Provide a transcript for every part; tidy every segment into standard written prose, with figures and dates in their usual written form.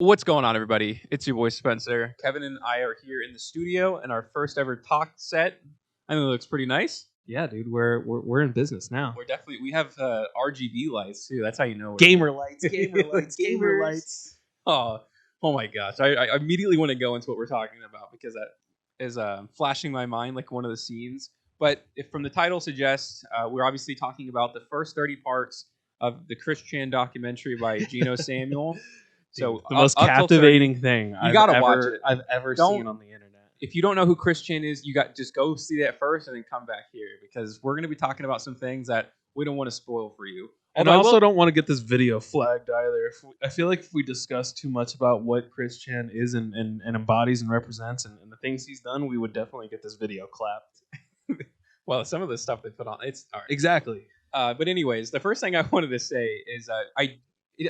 What's going on, everybody? It's your boy Spencer. Kevin and I are here in the studio in our first ever talk set. I think it looks pretty nice. Yeah, dude, we're in business now. We have RGB lights too. That's how you know Gamer lights, gamer Gamers. lights. Oh, oh my gosh! I immediately want to go into what we're talking about because that is flashing my mind like one of the scenes. But if from the title suggests, we're obviously talking about the first 30 parts of the Chris Chan documentary by Geno Samuel. So the most captivating thing watch it. I've ever Don't- seen on the internet. If you don't know who Chris Chan is, just go see that first and then come back here because we're going to be talking about some things that we don't want to spoil for you. And I also don't want to get this video flagged either. I feel like if we discuss too much about what Chris Chan is and embodies and represents and the things he's done, we would definitely get this video clapped. Well, some of the stuff they put on, it's all right. Exactly. But anyways, the first thing I wanted to say is I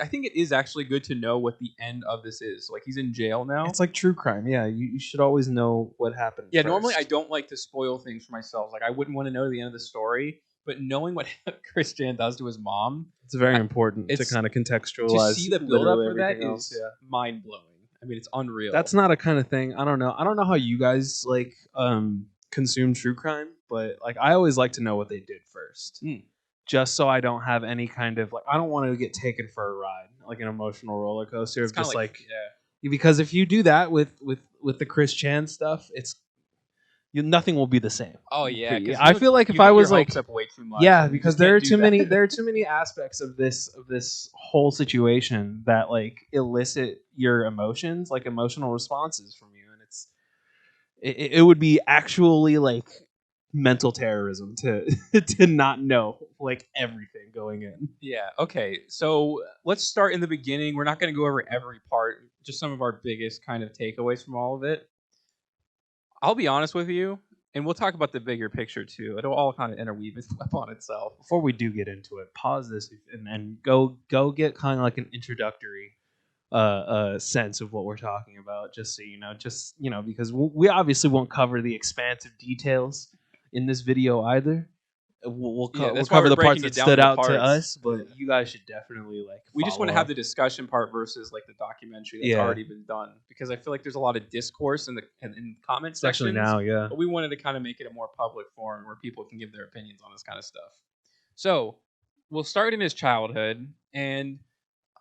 think it is actually good to know what the end of this is. Like, he's in jail now. It's like true crime. Yeah, you should always know what happened. Yeah, first. normally I don't like to spoil things for myself. Like, I wouldn't want to know the end of the story. But knowing what Chris Chan does to his mom, it's very important to kind of contextualize. To see the build up for that is mind blowing. I mean, it's unreal. That's not a kind of thing. I don't know. I don't know how you guys like consume true crime, but like I always like to know what they did first. Just so I don't have any kind of like I don't want to get taken for a ride, like an emotional roller coaster of just because if you do that with the Chris Chan stuff, nothing will be the same. Oh yeah, I feel like if I was like up way too much, because there are too many aspects of this whole situation that like elicit your emotions, like emotional responses from you, and it would be actually like mental terrorism to not know like everything going in. Yeah. Okay. So let's start in the beginning. We're not going to go over every part. Just some of our biggest kind of takeaways from all of it. I'll be honest with you, and we'll talk about the bigger picture too. It'll all kind of interweave upon itself. Before we do get into it, pause this and go get kind of like an introductory sense of what we're talking about, just so you know, because we obviously won't cover the expansive details in this video either. We'll cover the parts that stood out to us, but you guys should definitely like. We just want to have the discussion part versus like the documentary that's already been done, because I feel like there's a lot of discourse in the comment sections. Especially now, yeah. But we wanted to kind of make it a more public forum where people can give their opinions on this kind of stuff. So we'll start in his childhood, and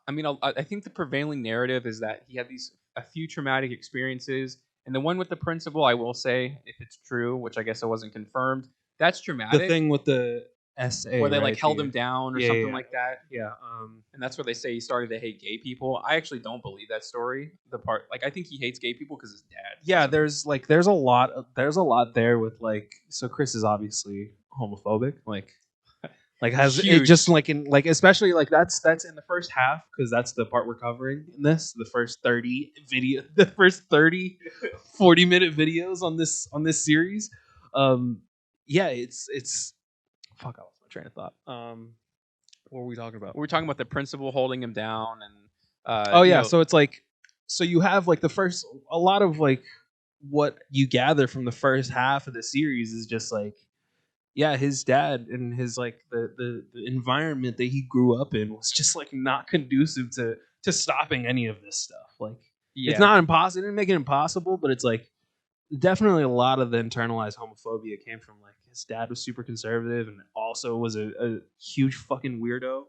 I mean, I think the prevailing narrative is that he had a few traumatic experiences. And the one with the principal, I will say, if it's true, which I guess it wasn't confirmed, that's traumatic. The thing with the SA, where they like held him down or something like that. Yeah. And that's where they say he started to hate gay people. I actually don't believe that story. The part, like, I think he hates gay people because his dad. Yeah, there's a lot there with like. So Chris is obviously homophobic, like has Huge. it just like in like especially like that's in the first half because that's the part we're covering in this, the first 30 40-minute videos on this series. Yeah, it's fuck, I lost my train of thought. What were we talking about? We were talking about the principal holding him down and so it's like, so you have like a lot of like what you gather from the first half of the series is just like, yeah, his dad and his like the environment that he grew up in was just like not conducive to stopping any of this stuff. Like, it's not impossible. It didn't make it impossible, but it's like definitely a lot of the internalized homophobia came from like his dad was super conservative and also was a huge fucking weirdo,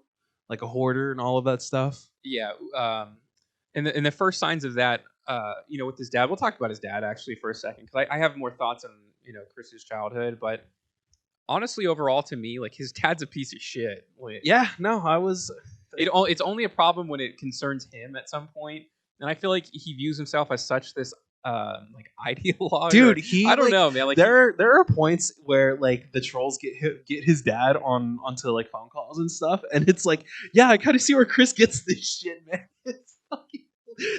like a hoarder and all of that stuff. Yeah. And the first signs of that, with his dad, we'll talk about his dad actually for a second because I have more thoughts on Chris's childhood, but. Honestly, overall, to me, like his dad's a piece of shit. It's only a problem when it concerns him at some point, and I feel like he views himself as such this like ideologue. Dude, I don't know, man. Like there are points where like the trolls get his dad onto like phone calls and stuff, and it's like, yeah, I kind of see where Chris gets this shit, man. It's fucking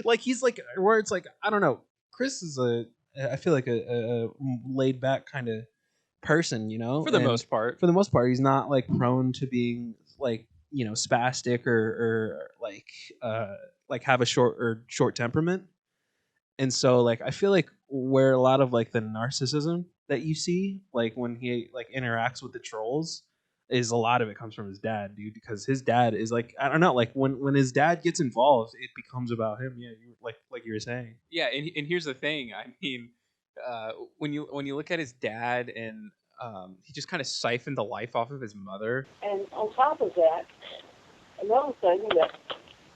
like he's like where it's like I don't know. Chris is I feel like a laid back kind of person, for the most part. He's not like prone to being like spastic or like have a short temperament. And so like I feel like where a lot of like the narcissism that you see like when he like interacts with the trolls, is a lot of it comes from his dad, dude, because his dad is like, I don't know, like when his dad gets involved, it becomes about him. Yeah, like you were saying. Yeah, and here's the thing. I mean, when you look at his dad and he just kind of siphoned the life off of his mother. And on top of that, another thing that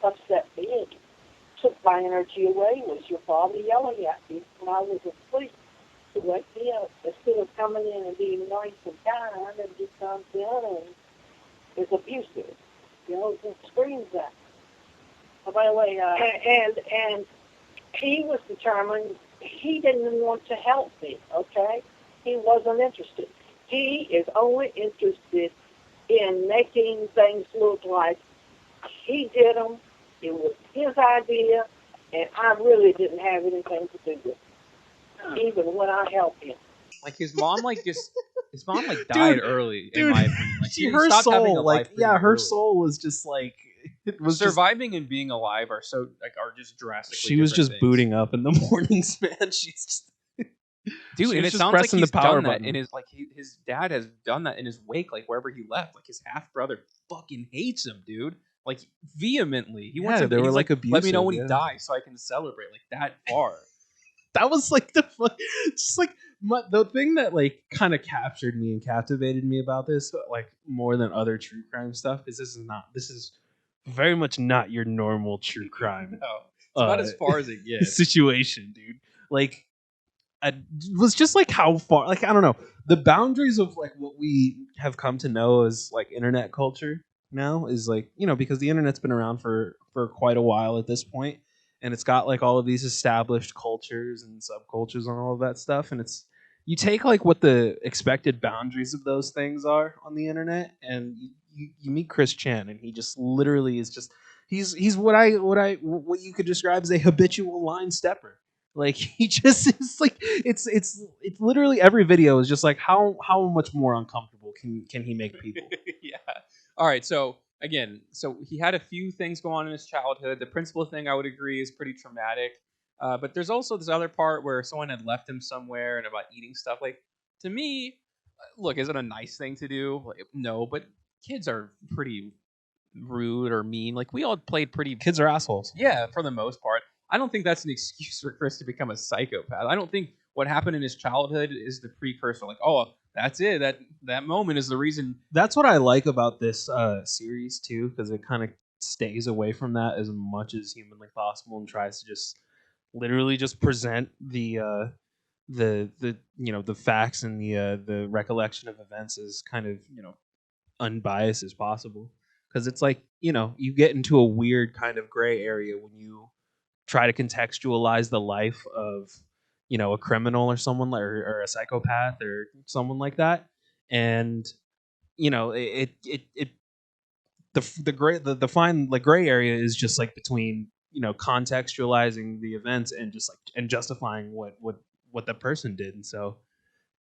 upset me and took my energy away was your father yelling at me when I was asleep to wake me up. Instead of coming in and being nice and kind, and he comes in and is abusive. You know, just screams at me. Oh, by the way, and he was determined he didn't want to help me, okay? He wasn't interested. He is only interested in making things look like he did them. It was his idea, and I really didn't have anything to do with it, even when I helped him. Like his mom, died early. In my opinion, like her stopped having a soul, life like her early. soul was just like it was surviving and being alive are just drastically. She was just things. booting up in the mornings, man. She's just dude, and it sounds like he's done that in his his dad has done that in his wake, like wherever he left. Like his half brother fucking hates him, dude. Like vehemently, he wants him. They were like abusive. Let me know when he dies so I can celebrate. Like that far. That was like just like the thing that like kind of captured me and captivated me about this, like more than other true crime stuff, is this is very much not your normal true crime. No, it's about as far as it gets. Situation, dude. Like, it was just like how far, like, I don't know, the boundaries of like what we have come to know as like internet culture now is like, you know, because the internet's been around for quite a while at this point, and it's got like all of these established cultures and subcultures and all of that stuff, and it's, you take like what the expected boundaries of those things are on the internet, and you meet Chris Chan, and he just literally is just he's what you could describe as a habitual line stepper. Like he just is like it's literally every video is just like how much more uncomfortable can he make people? Yeah. All right. So again, he had a few things go on in his childhood. The principal thing I would agree is pretty traumatic. But there's also this other part where someone had left him somewhere and about eating stuff. Like, to me, look, is it a nice thing to do? Like, no, but kids are pretty rude or mean. Like, we all played pretty... Kids are assholes. Yeah, for the most part. I don't think that's an excuse for Chris to become a psychopath. I don't think what happened in his childhood is the precursor. Like, oh, that's it. That moment is the reason. That's what I like about this series, too, because it kind of stays away from that as much as humanly possible and tries to just... literally just present the you know, the facts and the recollection of events as kind of, you know, unbiased as possible, because it's like, you know, you get into a weird kind of gray area when you try to contextualize the life of, you know, a criminal or someone like, or a psychopath or someone like that, and you know, the fine like gray area is just like between, you know, contextualizing the events and just like and justifying what the person did, and so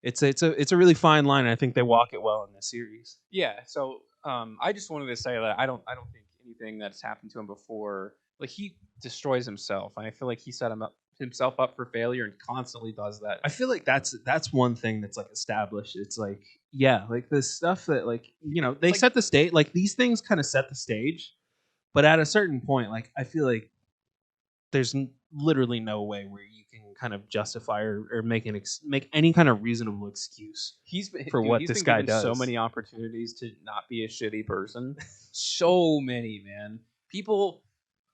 it's a really fine line, and I think they walk it well in this series. Yeah. So I just wanted to say that I don't think anything that's happened to him before, like, he destroys himself, and I feel like he set himself up for failure and constantly does that. I feel like that's one thing that's like established. It's like, yeah, like the stuff that, like, you know, they set the stage, like these things kind of set the stage, but at a certain point, like, I feel like there's literally no way where you can kind of justify or make any kind of reasonable excuse what this guy does. So many opportunities to not be a shitty person. So many, man. People,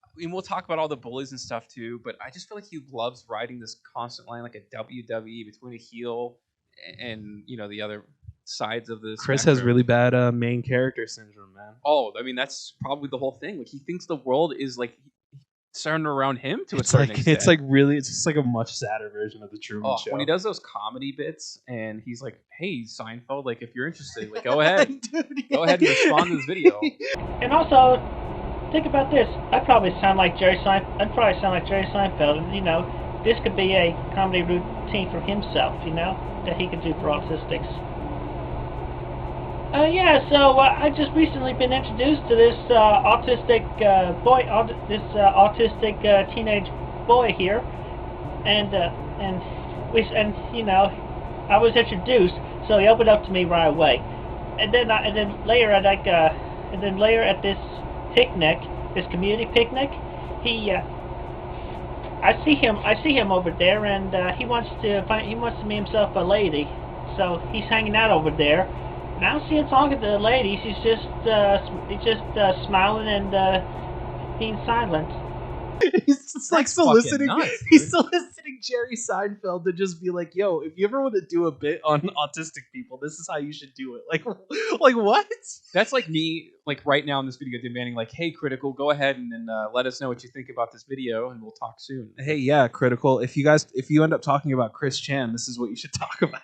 I mean, we'll talk about all the bullies and stuff too, but I just feel like he loves riding this constant line, like a WWE between a heel and, you know, the other sides of this. Chris has really bad main character syndrome, man. Oh, I mean, that's probably the whole thing. Like, he thinks the world is like centered around him to a certain extent. It's like really, it's just like a much sadder version of the Truman Show. When he does those comedy bits and he's like, "Hey, Seinfeld, like, if you're interested, like, go ahead, go ahead and respond to this video." And also, think about this. I'd probably sound like Jerry Seinfeld. And, you know, this could be a comedy routine for himself, you know, that he could do for autistics. I just recently been introduced to this autistic teenage boy here, and you know, I was introduced, so he opened up to me right away, and then later at this picnic, this community picnic, he I see him over there, and he wants to make himself a lady, so he's hanging out over there. And I don't see him talking to the ladies. He's just smiling and being silent. He's just like That's soliciting. fucking nuts, He's dude. soliciting Jerry Seinfeld to just be like, "Yo, if you ever want to do a bit on autistic people, this is how you should do it." Like what? That's like me, like right now in this video, demanding like, "Hey, Critical, go ahead and let us know what you think about this video, and we'll talk soon." Hey, yeah, Critical. If you end up talking about Chris Chan, this is what you should talk about.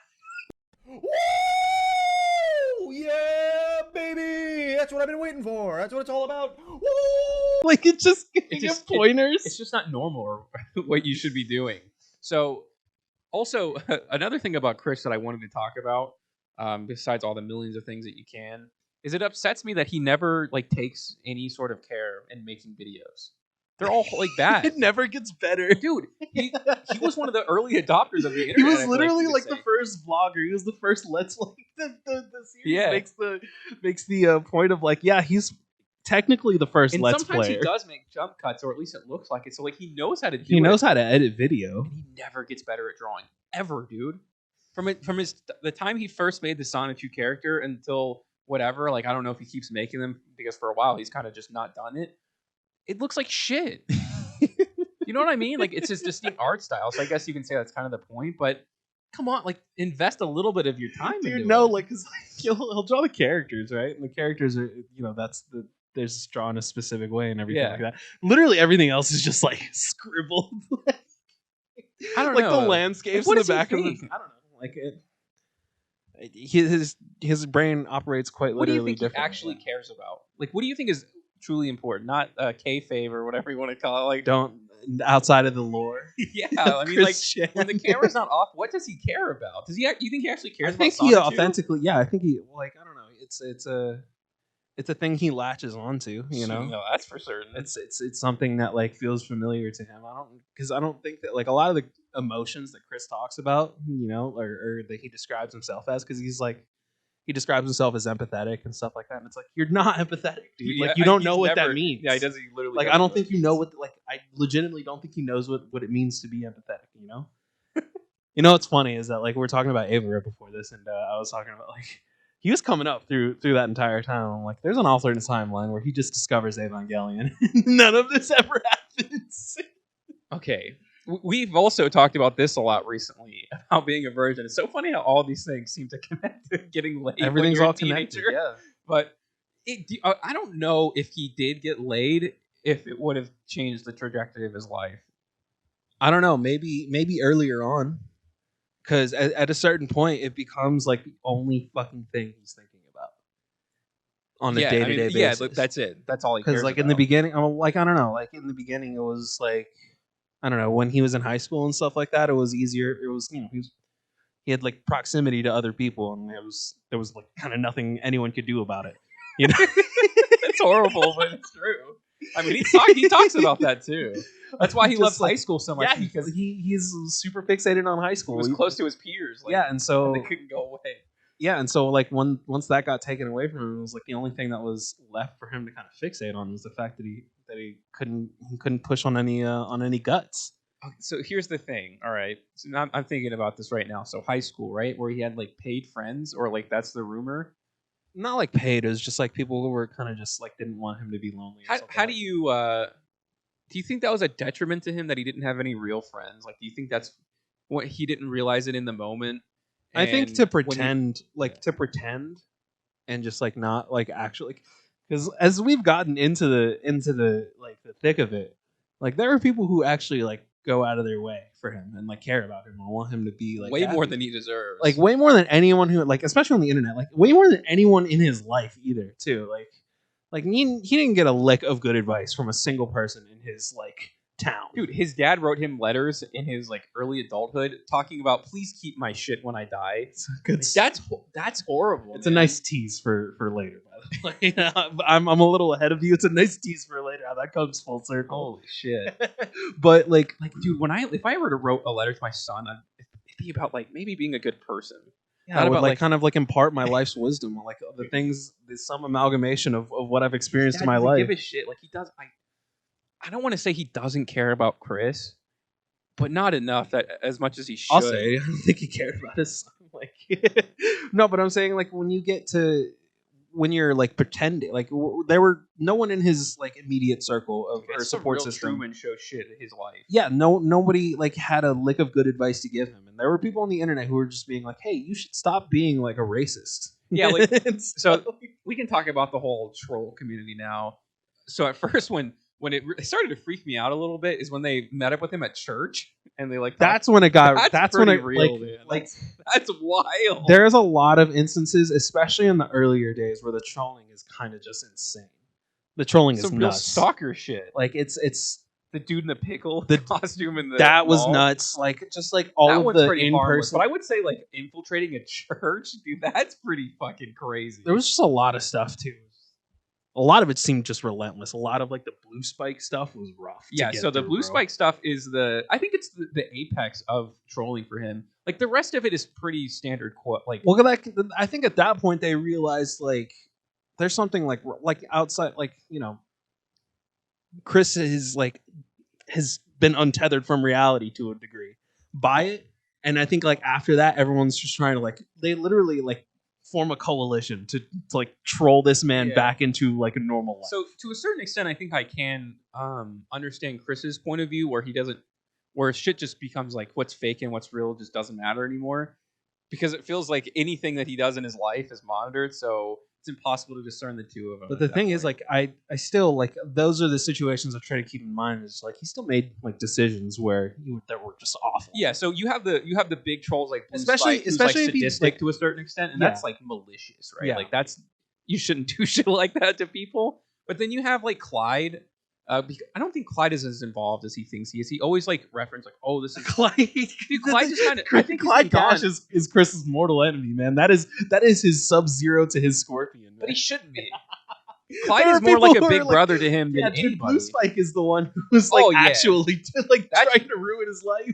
Woo! Yeah, baby! That's what I've been waiting for. That's what it's all about. Woo! Like it's just giving him pointers. It's just not normal or what you should be doing. So, also another thing about Chris that I wanted to talk about, besides all the millions of things that you can, is it upsets me that he never like takes any sort of care in making videos. They're all like bad. It never gets better. Dude, he was one of the early adopters of the internet. He was I feel literally you like could the say. first vlogger. He was the first Let's Like the series Yeah. makes the point of like, yeah, he's technically the first And Let's sometimes Player. he does make jump cuts, or at least it looks like it. So like he knows how to do it. He knows how to edit video. And he never gets better at drawing ever, dude. From the time he first made the Sonichu character until whatever, like I don't know if he keeps making them because for a while he's kind of just not done it. It looks like shit. You know what I mean? Like it's his distinct art style. So I guess you can say that's kind of the point. But come on, like invest a little bit of your time. Dude, into no, it. like, 'cause, like he'll draw the characters, right? And the characters are, they're just drawn a specific way and everything Yeah. like that. Literally everything else is just like scribbled. I don't like know. the landscapes What in the does he back of think? the. I don't know. Like his brain operates quite What do you literally think he different. actually cares about? Like, what do you think is truly important? Not kayfabe or whatever you want to call it. Like, Don't outside of the lore. yeah, I mean, like Chris Chan. when the camera's not off, what does he care about? Does he? You think he actually I cares? think about he Sonichu? authentically. Yeah, I think he. Like I don't know. It's a thing he latches onto. You know. No, that's for certain. It's something that like feels familiar to him. I don't think that like a lot of the emotions that Chris talks about, you know, or that he describes himself as, because he's like he describes himself as empathetic and stuff like that. And it's like you're not empathetic, dude. Like you don't know what that means. Yeah, he doesn't. He literally. Like I don't think you know what. Like I legitimately don't think he knows what it means to be empathetic. You know. You know what's funny is that like we were talking about Ava right before this, and I was talking about like he was coming up through that entire time. I'm like, there's an alternate timeline where he just discovers Evangelion. None of this ever happens. Okay. We've also talked about this a lot recently about being a virgin. It's so funny how all these things seem to connect to getting laid. Everything's when you're all a teenager. connected. Yeah. But I don't know if he did get laid, if it would have changed the trajectory of his life. I don't know. Maybe earlier on, because at a certain point, it becomes like the only fucking thing he's thinking about on a day-to-day basis. Yeah, that's it. That's all he cares Because like about. in the beginning, like I don't know, like in the beginning, it was like I don't know when he was in high school and stuff like that. It was easier. It was he had like proximity to other people, and there was like kind of nothing anyone could do about it. You know, It's horrible, but it's true. I mean, he talks about that too. That's why he Just loves like- high school so much. yeah, because he's super fixated on high he school. was close to his peers. Like, Yeah, and so they couldn't go away. yeah, and so like once that got taken away from him, it was like the only thing that was left for him to kind of fixate on was the fact that he couldn't push on any guts. Okay, so here's the thing. All right, so now I'm thinking about this right now. So high school, right, where he had like paid friends, or like that's the rumor. Not like paid. It was just like people who were kind of just like didn't want him to be lonely. or something How like do you think that was a detriment to him that he didn't have any real friends? Like, do you think that's what he didn't realize it in the moment? I think And to when he- pretend, and just like not like actually, because as we've gotten into the like the thick of it, like there are people who actually like go out of their way for him and like care about him and want him to be like way happy. more than he deserves. Like way more than anyone who like especially on the internet, like way more than anyone in his life either too. Like he didn't get a lick of good advice from a single person in his like town. dude, his dad wrote him letters in his like early adulthood talking about please keep my shit when I die. It's a good. That's horrible. It's a man. nice tease for later. By the way, I'm a little ahead of you. It's a nice tease for later. How that comes full circle. Holy shit. But like Like, dude, if I ever wrote a letter to my son, it'd be about like maybe being a good person. Yeah, Not I would about like like kind of like impart my life's wisdom, like the things, some amalgamation of what I've experienced in my doesn't life. give a shit. Like he does. I don't want to say he doesn't care about Chris, but not enough that as much as he should. I'll say I don't think he cared about his son. Like, no, but I'm saying like when you're like pretending, like there were no one in his like immediate circle of or It's some support real system. Truman Show shit in his life. Yeah, nobody like had a lick of good advice to give him, and there were people on the internet who were just being like, "Hey, you should stop being like a racist." Yeah, like And so we can talk about the whole troll community now. So at first, when it started to freak me out a little bit, is when they met up with him at church and they like that's when it got. that's That's when pretty it real, like man. like That's wild. there's a lot of instances, especially in the earlier days, where the trolling is kind of just insane. The trolling Some is real nuts. stalker shit. Like it's The dude in the pickle The- costume and the that was mall. nuts. Like just like all That of one's the pretty in harmless, person. but I would say like infiltrating a church, dude, that's pretty fucking crazy. There was just a lot of stuff too. A lot of it seemed just relentless. A lot of like the blue spike stuff was rough. to Yeah, get so the through, blue bro. spike stuff is I think it's the apex of trolling for him. Like the rest of it is pretty standard. Like Well, that, I think at that point they realized like there's something like outside, like Chris has been untethered from reality to a degree by it, and I think like after that everyone's just trying to like they literally like form a coalition to like troll this man Yeah. back into like a normal life. so to a certain extent, I think I can understand Chris's point of view where shit just becomes like what's fake and what's real just doesn't matter anymore, because it feels like anything that he does in his life is monitored. So it's impossible to discern the two of them. But the thing is, like, I still like those are the situations I try to keep in mind. Is like he still made like decisions that were just awful. yeah. So you have the big trolls like Blue Especially- Spike, who's, especially like if he's, sadistic like- to a certain extent, and Yeah. that's like malicious, right? Yeah. Like you shouldn't do shit like that to people. But then you have like Clyde. I don't think Clyde is as involved as he thinks he is. He always like reference like, oh, this is Clyde, Dude, Clyde just kind of. I think he's Clyde been gone. Dash is Chris's mortal enemy, man. That is his Sub-Zero to his Scorpion. But man. he shouldn't be. Clyde There is are more like people a who big are, like- brother to him Yeah, than dude, anybody. Blue Spike is the one who's like Oh, yeah. actually like That's- trying to ruin his life.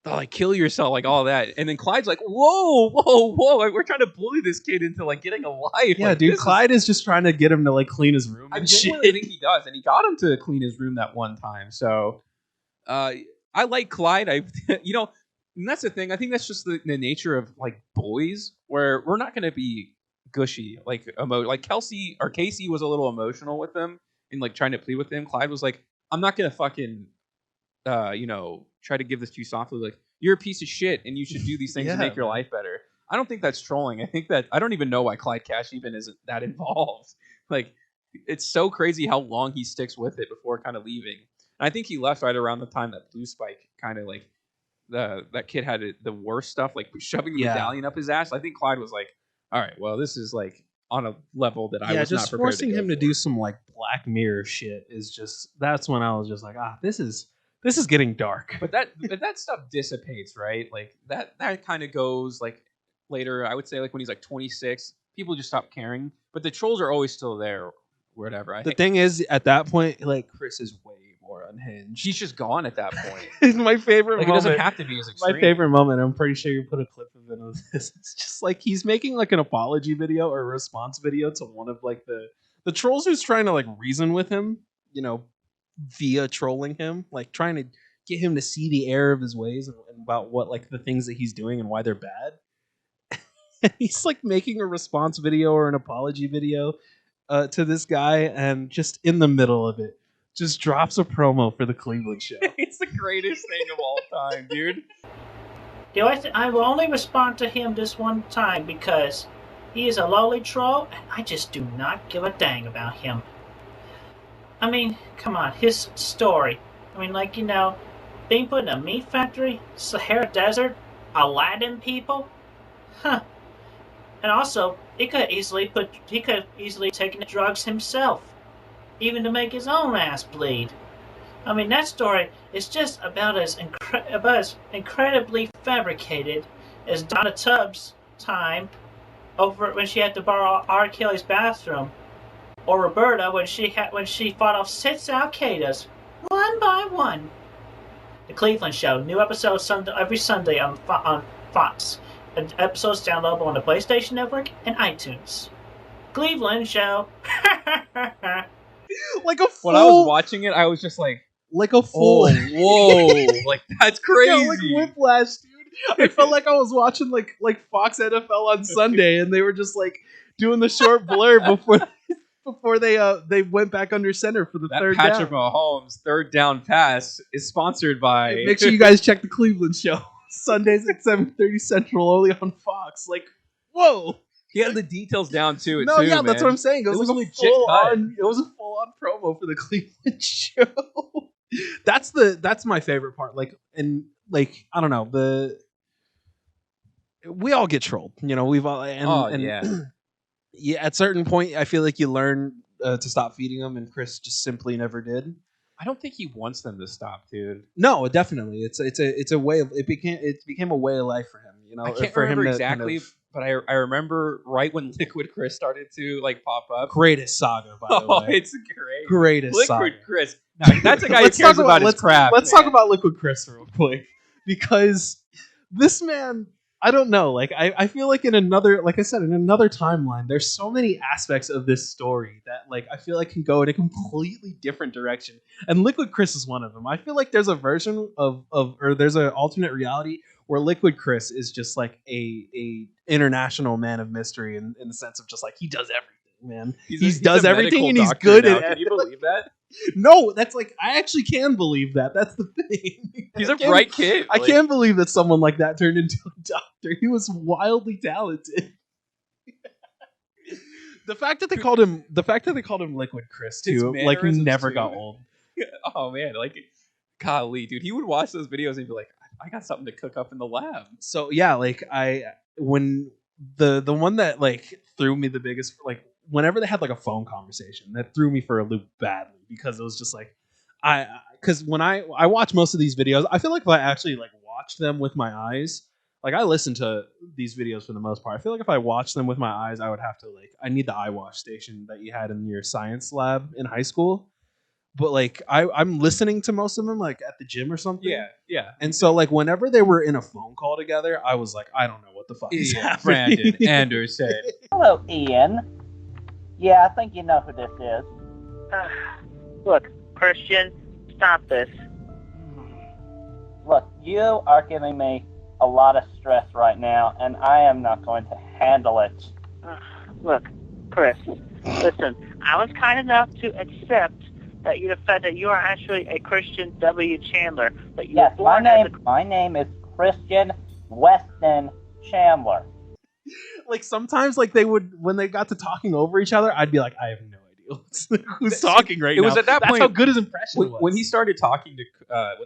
Oh, like kill yourself, like all that, and then Clyde's like, whoa, like, we're trying to bully this kid into like getting a life. Yeah, like, dude, this is- Clyde is just trying to get him to like clean his room. I and genuinely shit. think he does, and he got him to clean his room that one time. So, I like Clyde. And that's the thing. I think that's just the nature of like boys, where we're not going to be gushy, like like Casey was a little emotional with him and like trying to plead with him. Clyde was like, I'm not going to fucking, try to give this to you softly. Like, you're a piece of shit, and you should do these things to Yeah, make your man. life better. I don't think that's trolling. I think that I don't even know why Clyde Cash even isn't that involved. Like, it's so crazy how long he sticks with it before kind of leaving. And I think he left right around the time that Blue Spike kind of like that kid had the worst stuff, like shoving the Yeah. medallion up his ass. I think Clyde was like, all right, well, this is like on a level that I was not just prepared forcing to go him to for. do some like Black Mirror shit is just that's when I was just like, this is getting dark. But that stuff dissipates, right? Like that kind of goes like later. I would say like when he's like 26, people just stop caring. But the trolls are always still there, whatever. The thing is, at that point, like Chris is way more unhinged. He's just gone at that point. My favorite Like it moment. doesn't have to be as extreme. My favorite moment. I'm pretty sure you put a clip of it of this. It's just like he's making like an apology video or a response video to one of like the trolls who's trying to like reason with him, via trolling him, like trying to get him to see the error of his ways and about what like the things that he's doing and why they're bad. And he's like making a response video or an apology video to this guy, and just in the middle of it, just drops a promo for the Cleveland show. It's the greatest thing of all time, dude. I will only respond to him this one time because he is a lowly troll and I just do not give a dang about him. I mean, come on, his story. I mean, like, being put in a meat factory, Sahara Desert, Aladdin people? Huh. And also, he could have easily taken the drugs himself, even to make his own ass bleed. I mean, that story is just about as incredibly fabricated as Donna Tubbs' time over when she had to borrow R. Kelly's bathroom, or Roberta when she fought off 6 Al-Qaedas one by one. The Cleveland Show, new episodes every Sunday on Fox. Episodes downloadable on the PlayStation Network and iTunes. Cleveland Show. Like a full, When I was watching it, I was just like, like a full, oh, whoa, like that's crazy. yeah, like whiplash, dude. I felt like I was watching like Fox NFL on Sunday, and they were just like doing the short blur before they went back under center for the That third Patrick down. Mahomes third down pass is sponsored by. Hey, make sure you guys check the Cleveland Show Sundays at 7:30 Central, only on Fox. Like, whoa. He had the details down to it No, too. yeah, man. that's what I'm saying. It was a like legit full cut. on. It was a full on promo for the Cleveland Show. That's my favorite part. Like, and like, I don't know, we all get trolled. You know, we've all and yeah. yeah. At certain point, I feel like you learn to stop feeding them, and Chris just simply never did. I don't think he wants them to stop, dude. No, definitely, it's a way of it became a way of life for him. You know, I can't for remember him to exactly, kind of, but I remember right when Liquid Chris started to like pop up. greatest saga, by the Oh, way. it's great. Greatest Liquid saga. Chris. Now, that's a guy who Let's cares talk about his let's- craft. Let's man. talk about Liquid Chris real quick, because this man, I don't know. Like, I feel like in another timeline, there's so many aspects of this story that, like, I feel like can go in a completely different direction. And Liquid Chris is one of them. I feel like there's a version or there's an alternate reality where Liquid Chris is just like a international man of mystery in the sense of just like he does everything, man. He does a everything medical and he's doctor good now. at Can it. you believe that? No, that's like I actually can believe that. That's the thing. He's I a can't- bright kid. I Like, can't believe that someone like that turned into a doctor. He was wildly talented. The fact that they called him Liquid Chris His too, like mannerisms, never too. got old. Oh man, like, golly, dude, he would watch those videos and be like, I got something to cook up in the lab. So yeah, like when the one that like threw me the biggest, like whenever they had like a phone conversation, that threw me for a loop badly, because it was just like because when I watch most of these videos, I feel like if I actually like watch them with my eyes, like I listen to these videos for the most part. I feel like if I watch them with my eyes, I would have to I need the eye wash station that you had in your science lab in high school. But like I'm listening to most of them like at the gym or something. Yeah. And so like whenever they were in a phone call together, I was like, I don't know what the fuck is happening. Brandon Anderson. Hello, Ian. Yeah, I think you know who this is. Look, Christian, stop this. Look, you are giving me a lot of stress right now, and I am not going to handle it. Look, Chris, listen, I was kind enough to accept that you the fact that you are actually a Christian W. Chandler, but you Yes, were born as a my name is Christian Weston Chandler. Like sometimes like they would, when they got to talking over each other, I'd be like, I have no idea who's talking right it now. was at that That's point- how good his impression was. When he started talking to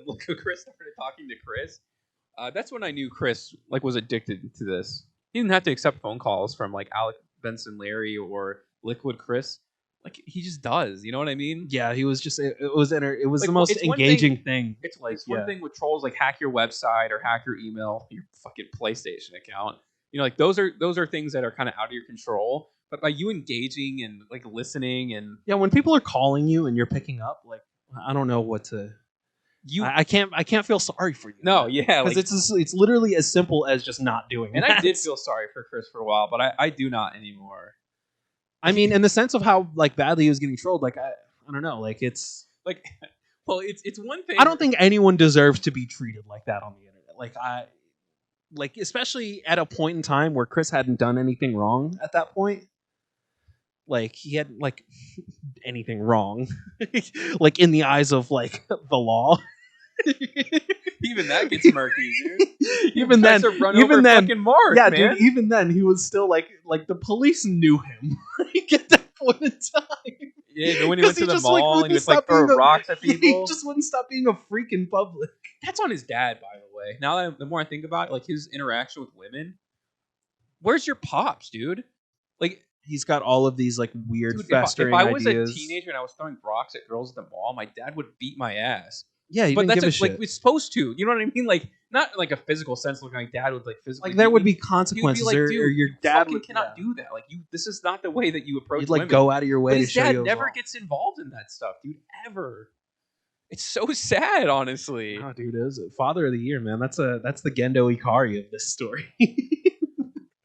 when Chris started talking to Chris, that's when I knew Chris like was addicted to this. He didn't have to accept phone calls from like Alec Benson Larry or Liquid Chris. Like he just does, you know what I mean? Yeah, he was just it was like, the most it's one engaging thing. It's like it's one thing with trolls like hack your website or hack your email, your fucking PlayStation account. You know, like those are things that are kind of out of your control. But by you engaging and like listening and Yeah, when people are calling you and you're picking up, like I don't know what to. I can't feel sorry for you. No, yeah, because like, it's literally as simple as just not doing. and that. I did feel sorry for Chris for a while, but I do not anymore. I mean, in the sense of how like badly he was getting trolled, like I don't know, like it's Like, well, it's one thing. I don't think anyone deserves to be treated like that on the internet. Like especially at a point in time where Chris hadn't done anything wrong at that point. Like he hadn't like anything wrong, like in the eyes of like the law. even that gets murky, dude. Even then, Even fucking Mark, yeah, man. dude. Even then, he was still like the police knew him like, at that point in time. Yeah, but when he went to the just, mall and he was like throwing rocks at He people. just wouldn't stop being a freak in public. That's on his dad, by the way. Now that the more I think about it, like his interaction with women, where's your pops, dude? Like, He's got all of these like weird dude, festering if I was ideas. a teenager and I was throwing rocks at girls at the mall, my dad would beat my ass. Yeah, he But didn't that's give a just, like shit. it's supposed to. You know what I mean? Like not like a physical sense. Like my dad would like physically. Like there beat would me. be consequences, like, or dude, your you dad fucking would cannot do that. Like you, this is not the way that you approach. You'd like women. go out of your way But to his show dad you. never gets involved in that stuff, dude. Ever. It's so sad, honestly. Oh, dude, is it Father of the Year, man? That's the Gendo Ikari of this story.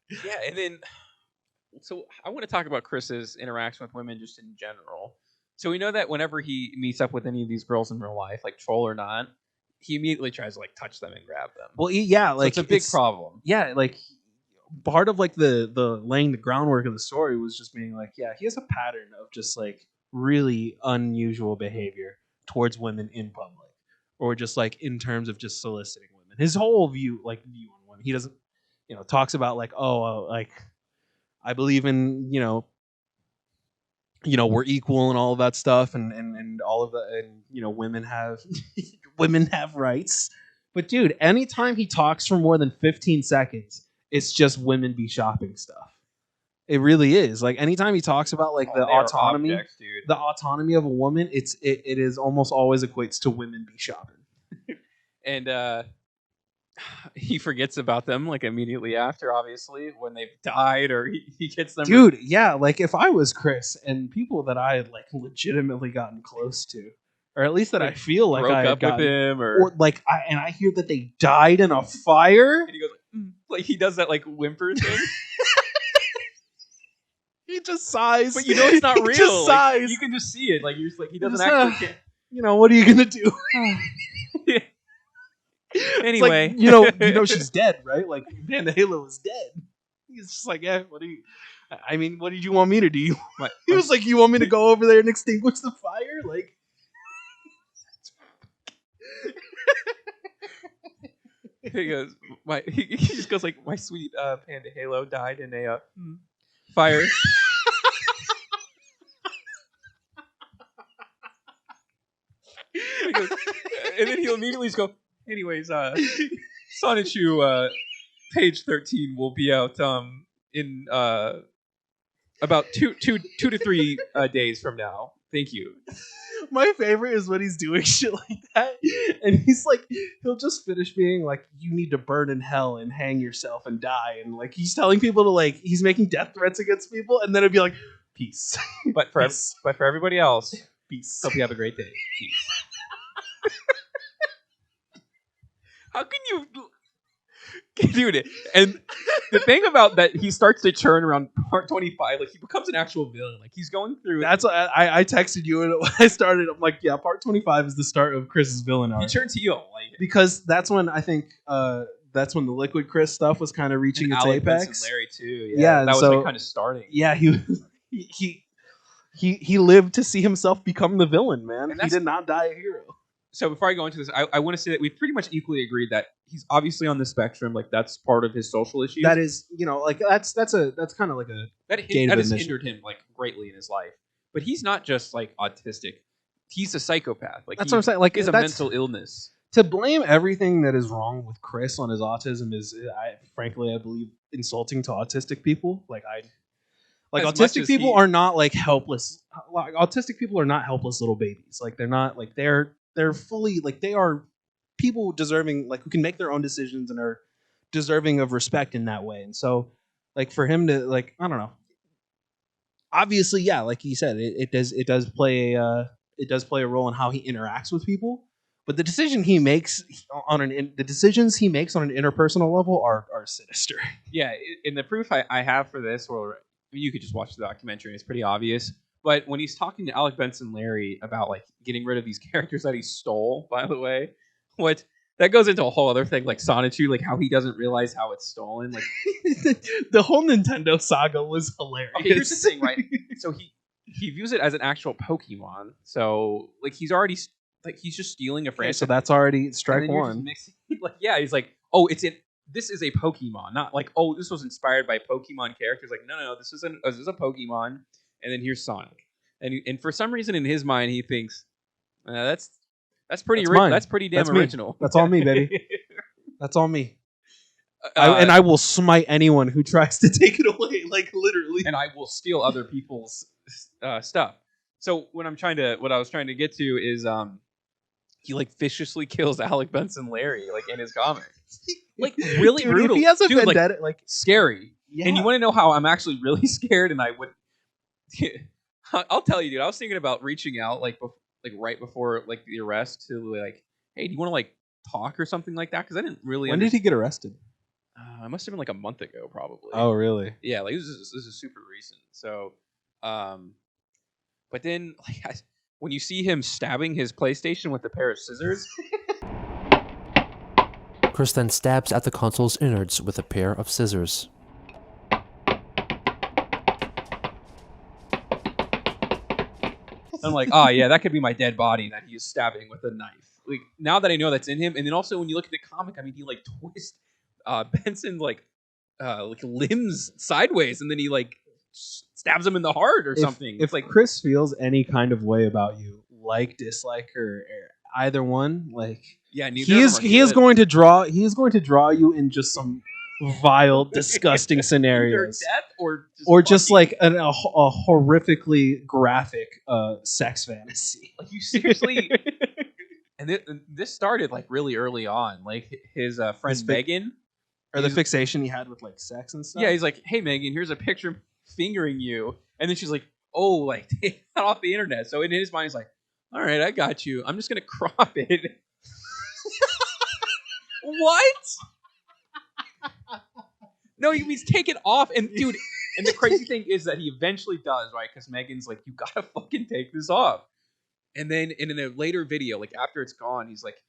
Yeah, and then so I want to talk about Chris's interaction with women just in general. So we know that whenever he meets up with any of these girls in real life, like troll or not, he immediately tries to like touch them and grab them. Well, yeah, So like it's a big problem. Yeah, like part of like the laying the groundwork of the story was just being like, yeah, he has a pattern of just like really unusual behavior towards women in public, or just like in terms of just soliciting women. His whole view on women, he doesn't, talks about like, like I believe in, we're equal and all of that stuff, and all of that, and women have women have rights. But dude, anytime he talks for more than 15 seconds, it's just women be shopping stuff. It really is. Like anytime he talks about like They are autonomy, objects, dude. the autonomy of a woman, it is almost always equates to women be shopping. And he forgets about them like immediately after, obviously, when they've died or he gets them. Dude, yeah, like if I was Chris and people that I had like legitimately gotten close to, or at least that Like, I feel like broke I had up with gotten, him, or like I hear that they died in a fire. and he goes like he does that like whimper thing. He just sighs, But it's not He real. just Like, sighs. you can just see it. Like you're just like he doesn't Just, actually. What are you gonna do? Anyway, It's like, she's dead, right? Like Van Halo is dead. He's just like, yeah. What did you want me to do? He was like, you want me to go over there and extinguish the fire? Like, he goes, he just goes like, my sweet panda Halo died in a fire. He goes, and then he'll immediately just go, anyways, Sonichu, page 13 will be out in about two to 3 days from now. Thank you. my favorite is when he's doing shit like that, and he's like, he'll just finish being like, you need to burn in hell and hang yourself and die, and like he's telling people to like, he's making death threats against people, and then it'd be like, peace. But for Peace. but for everybody else, Peace. hope you have a great day. Peace. How can you, dude? And the thing about that, he starts to turn around part 25. Like he becomes an actual villain. Like he's going through. That's what I texted you and when I started. I'm like, yeah, part 25 is the start of Chris's villain arc. He turns heel, like Because that's when I think that's when the Liquid Chris stuff was kind of reaching its Alec apex. Benson Larry too. Yeah, that was so- like kind of starting. Yeah, he lived to see himself become the villain, man. And He did not die a hero. So before I go into this, I want to say that we pretty much equally agreed that he's obviously on the spectrum. Like that's part of his social issues. That is, like that's kind of like a that gate of has admission. hindered him like greatly in his life. But he's not just like autistic. He's a psychopath. Like That's what I'm saying. Like he has a that's- mental illness. to blame everything that is wrong with Chris on his autism is, frankly, I believe, insulting to autistic people. Like As much autistic as people he- are not like helpless. Like autistic people are not helpless little babies. Like they're not like they're fully like they are people deserving, like who can make their own decisions and are deserving of respect in that way. And so, like for him to like, I don't know. Obviously, yeah, like you said, it does play a role in how he interacts with people. But the decision he makes the decisions he makes on an interpersonal level are sinister. Yeah, and the proof I have for this, or you could just watch the documentary, it's pretty obvious. But when he's talking to Alec Benson Larry about like getting rid of these characters that he stole, by the way, that goes into a whole other thing, like Sonichu, like how he doesn't realize how it's stolen. Like The whole Nintendo saga was hilarious. okay, here's the thing, right? So he views it as an actual Pokemon. So like he's already like he's just stealing a Okay, franchise. so that's already And strike then you're one. just mixing, like yeah, he's like, oh, this is a Pokemon, not like, oh, this was inspired by Pokemon characters. Like, no, this is a Pokemon, and then here's Sonic, and for some reason in his mind he thinks that's pretty That's mine. that's pretty damn That's me. original. That's all me, baby. That's all me. Uh, And I will smite anyone who tries to take it away, like literally. and I will steal other people's stuff. So what I was trying to get to is he like viciously kills Alec Benson Larry like in his comics, like really Dude, brutal. If he has a Dude, like, vendetta, like scary. yeah. And you want to know how I'm actually really scared? And I would, I'll tell you, dude. I was thinking about reaching out, like right before like the arrest, to like, hey, do you want to like talk or something like that? Because I didn't really. When did he get arrested? It must have been like a month ago, probably. Oh, really? Yeah, like this is super recent. So, but then like when you see him stabbing his PlayStation with a pair of scissors, Chris then stabs at the console's innards with a pair of scissors. I'm like, oh yeah, that could be my dead body that he's stabbing with a knife. Like now that I know that's in him, and then also when you look at the comic, I mean, he like twists Benson like limbs sideways, and then he like stabs him in the heart or something. If like Chris feels any kind of way about you, like, dislike, or either one, like, yeah, he is going to draw you in just some vile, disgusting scenarios, either death or just like a horrifically graphic sex fantasy. Like you seriously. And this started like really early on. Like his friend Megan, or the fixation he had with like sex and stuff. Yeah, he's like, "Hey Megan, here's a picture of me fingering you," and then she's like, "Oh, like take that off the internet." So in his mind, he's like, "All right, I got you. I'm just gonna crop it." What? No, he means take it off, and dude. And the crazy thing is that he eventually does, right? Because Megan's like, "You gotta fucking take this off." And then in a later video, like after it's gone, he's like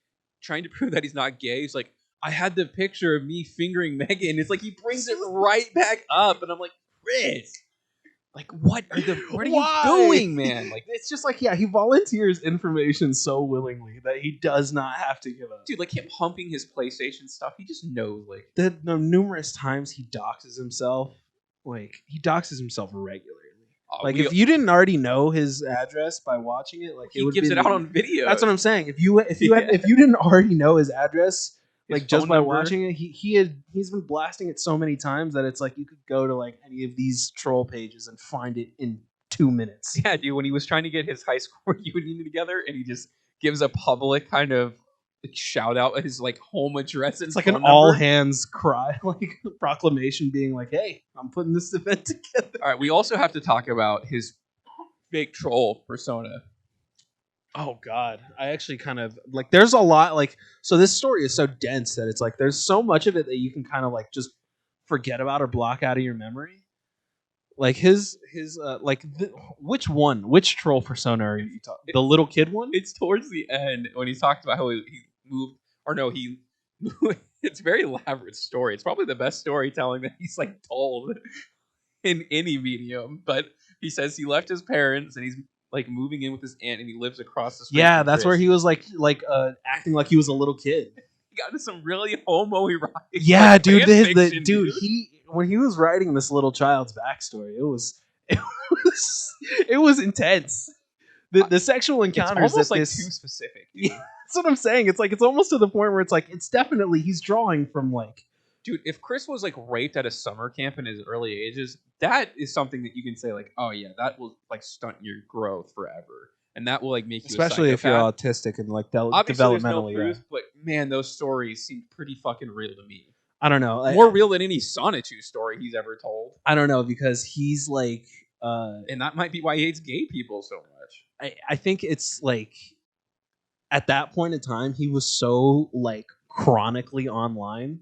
trying to prove that he's not gay. He's like, I had the picture of me fingering Megan. It's like he brings it right back up, and I'm like, Chris, like what are you doing, man? Like it's just like, yeah, he volunteers information so willingly that he does not have to give up. Dude, like him humping his PlayStation stuff, he just knows. Like the numerous times he doxes himself, like he doxes himself regularly. Like if you didn't already know his address by watching it, like he gives it out on video. That's what I'm saying. If you didn't already know his address, like just by watching it, he's been blasting it so many times that it's like you could go to like any of these troll pages and find it in 2 minutes. Yeah, dude. When he was trying to get his high school reunion together, and he just gives a public kind of like, shout out at his like home address. It's like an all hands cry, like proclamation, being like, "Hey, I'm putting this event together." All right, we also have to talk about his fake troll persona. Oh God, I actually kind of like. There's a lot like. So this story is so dense that it's like there's so much of it that you can kind of like just forget about or block out of your memory. Like which troll persona are you talking? The little kid one? It's towards the end when he talked about how he moved, or no, he. It's a very elaborate story. It's probably the best storytelling that he's like told in any medium. But he says he left his parents and he's like moving in with his aunt, and he lives across the street. Yeah, that's where he was like acting like he was a little kid. He got into some really homoerotic. Yeah, like, dude. fiction, dude, when he was writing this little child's backstory, it was intense. The sexual encounters. It's almost like too specific. Yeah, that's what I'm saying. It's like it's almost to the point where it's like it's definitely he's drawing from like. Dude, if Chris was like raped at a summer camp in his early ages, that is something that you can say like, oh yeah, that will like stunt your growth forever, and that will like make you especially if you're autistic and like developmentally. No proof, but man, those stories seem pretty fucking real to me. I don't know, more real than any Sonichu story he's ever told. I don't know because he's like, and that might be why he hates gay people so much. I think it's like at that point in time he was so like chronically online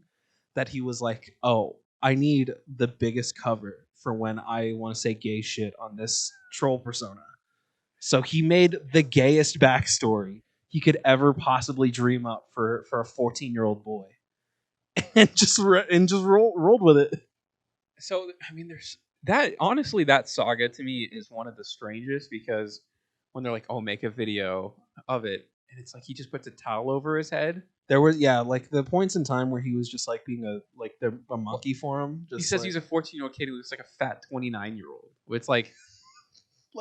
that he was like, oh, I need the biggest cover for when I want to say gay shit on this troll persona. So he made the gayest backstory he could ever possibly dream up for a 14-year-old boy, and just rolled with it. So I mean, there's that. Honestly, that saga to me is one of the strangest because when they're like, "Oh, make a video of it," and it's like he just puts a towel over his head. There was like the points in time where he was just like being a monkey for him. He says he's a 14-year-old kid who looks like a fat 29-year-old. It's like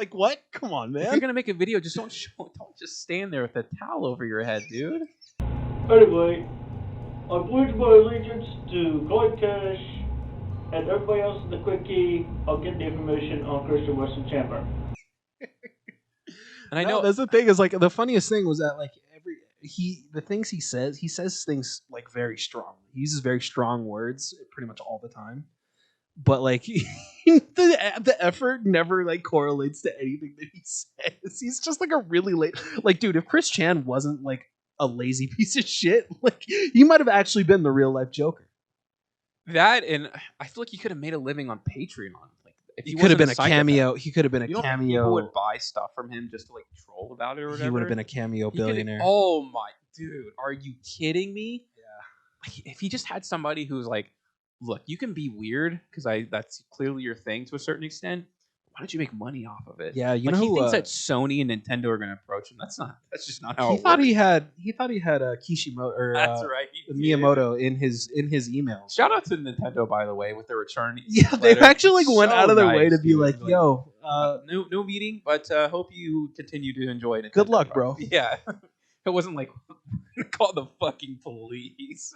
what? Come on, man! If you're gonna make a video, just don't just stand there with a towel over your head, dude. Anyway, I pledge my allegiance to God Cash and everybody else in the quickie. I'll get the information on Christian Weston Chandler. And I know that's the thing is like the funniest thing was that like the things he says things like very strong. He uses very strong words pretty much all the time. But like the effort never like correlates to anything that he says. He's just like a really like dude, if Chris Chan wasn't like a lazy piece of shit, like he might have actually been the real life Joker. That, and I feel like he could have made a living on Patreon. Like, if He he could have wasn't been a psychopath. cameo. He could have been a You don't think people would cameo. buy stuff from him just to like troll about it or whatever? He would have been a cameo He could- billionaire. Oh my dude, are you kidding me? Yeah. Like, if he just had somebody who's like, look, you can be weird because that's clearly your thing to a certain extent. Why don't you make money off of it? Yeah, you like, know he who, thinks that Sony and Nintendo are going to approach him. That's just not how he it thought works. he thought he had a Kishimoto or That's right. he did. Miyamoto in his emails. Shout out to Nintendo, by the way, with their return. Yeah, they've letter. actually like went So out of their way nice, to be dude. like, "Yo, no meeting, but hope you continue to enjoy it. good luck, bro." Yeah, it wasn't like call the fucking police.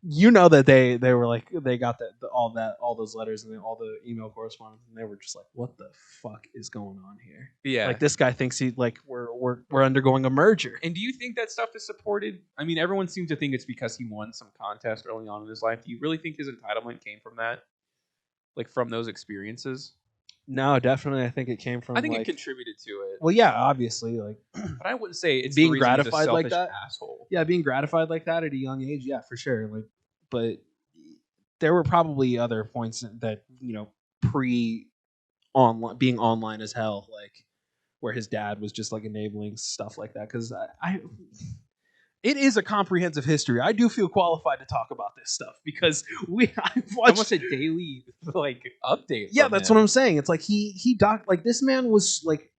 You know that they were like they got all those letters and all the email correspondence, and they were just like, "What the fuck is going on here?" Yeah, Like, this guy thinks we're undergoing a merger. And do you think that stuff is supported? I mean, everyone seems to think it's because he won some contest early on in his life. Do you really think his entitlement came from that? Like, from those experiences? No, definitely, I think it came from. I think like, it contributed to it. Well, yeah, obviously, like But I wouldn't say it's being the reason he's a gratified like selfish that. asshole. Yeah, being gratified like that at a young age, yeah, for sure. Like, but there were probably other points that pre online being online as hell, like where his dad was just like enabling stuff like that. Because it is a comprehensive history. I do feel qualified to talk about this stuff because I've watched Almost a daily like update. Yeah, from that's him. what I'm saying. It's like he like this man was like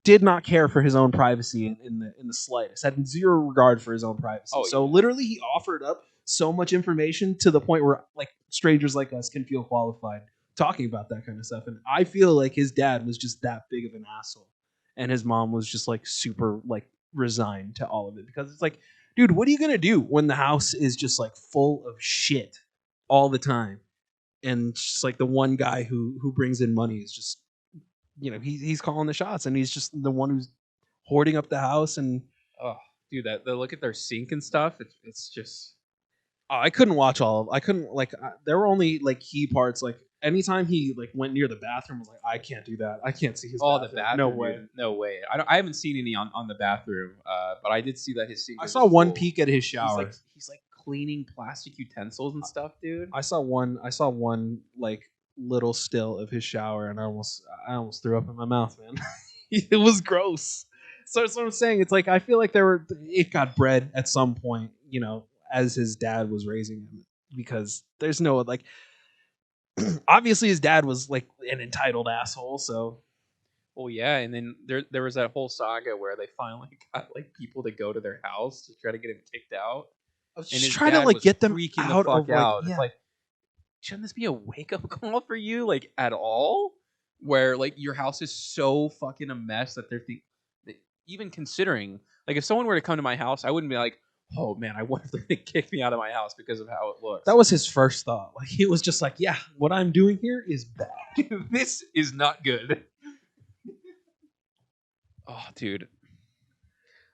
did not care for his own privacy in the slightest. Had zero regard for his own privacy. Oh, so yeah. literally, he offered up so much information to the point where like strangers like us can feel qualified talking about that kind of stuff. And I feel like his dad was just that big of an asshole, and his mom was just like super like resigned to all of it because it's like, dude, what are you gonna do when the house is just like full of shit all the time, and just like the one guy who brings in money is just he's calling the shots, and he's just the one who's hoarding up the house. And Oh, dude, the look at their sink and stuff. It's just. I couldn't watch all of. I couldn't like. There were only like key parts. Like anytime he like went near the bathroom, I was like, I can't do that. I can't see his. Oh, bathroom. the bathroom. No way. Dude, no way. I haven't seen any on the bathroom, but I did see that his sink. I was saw one full. peek at his shower. He's like cleaning plastic utensils and stuff, dude. I saw one like little still of his shower, and I almost threw up in my mouth, man. It was gross. So that's what I'm saying. It's like I feel like it got bred at some point, as his dad was raising him, because there's no like. Obviously, his dad was like an entitled asshole. So, Well, yeah, and then there was that whole saga where they finally got like people to go to their house to try to get him kicked out. I was And just his trying to dad like was get them freaking out the fuck of like, out. yeah. It's like, shouldn't this be a wake up call for you, like at all? Where like your house is so fucking a mess that even considering, like if someone were to come to my house, I wouldn't be like, oh man, I wonder if they're gonna kick me out of my house because of how it looks. That was his first thought. Like he was just like, yeah, what I'm doing here is bad. This is not good. Oh, dude.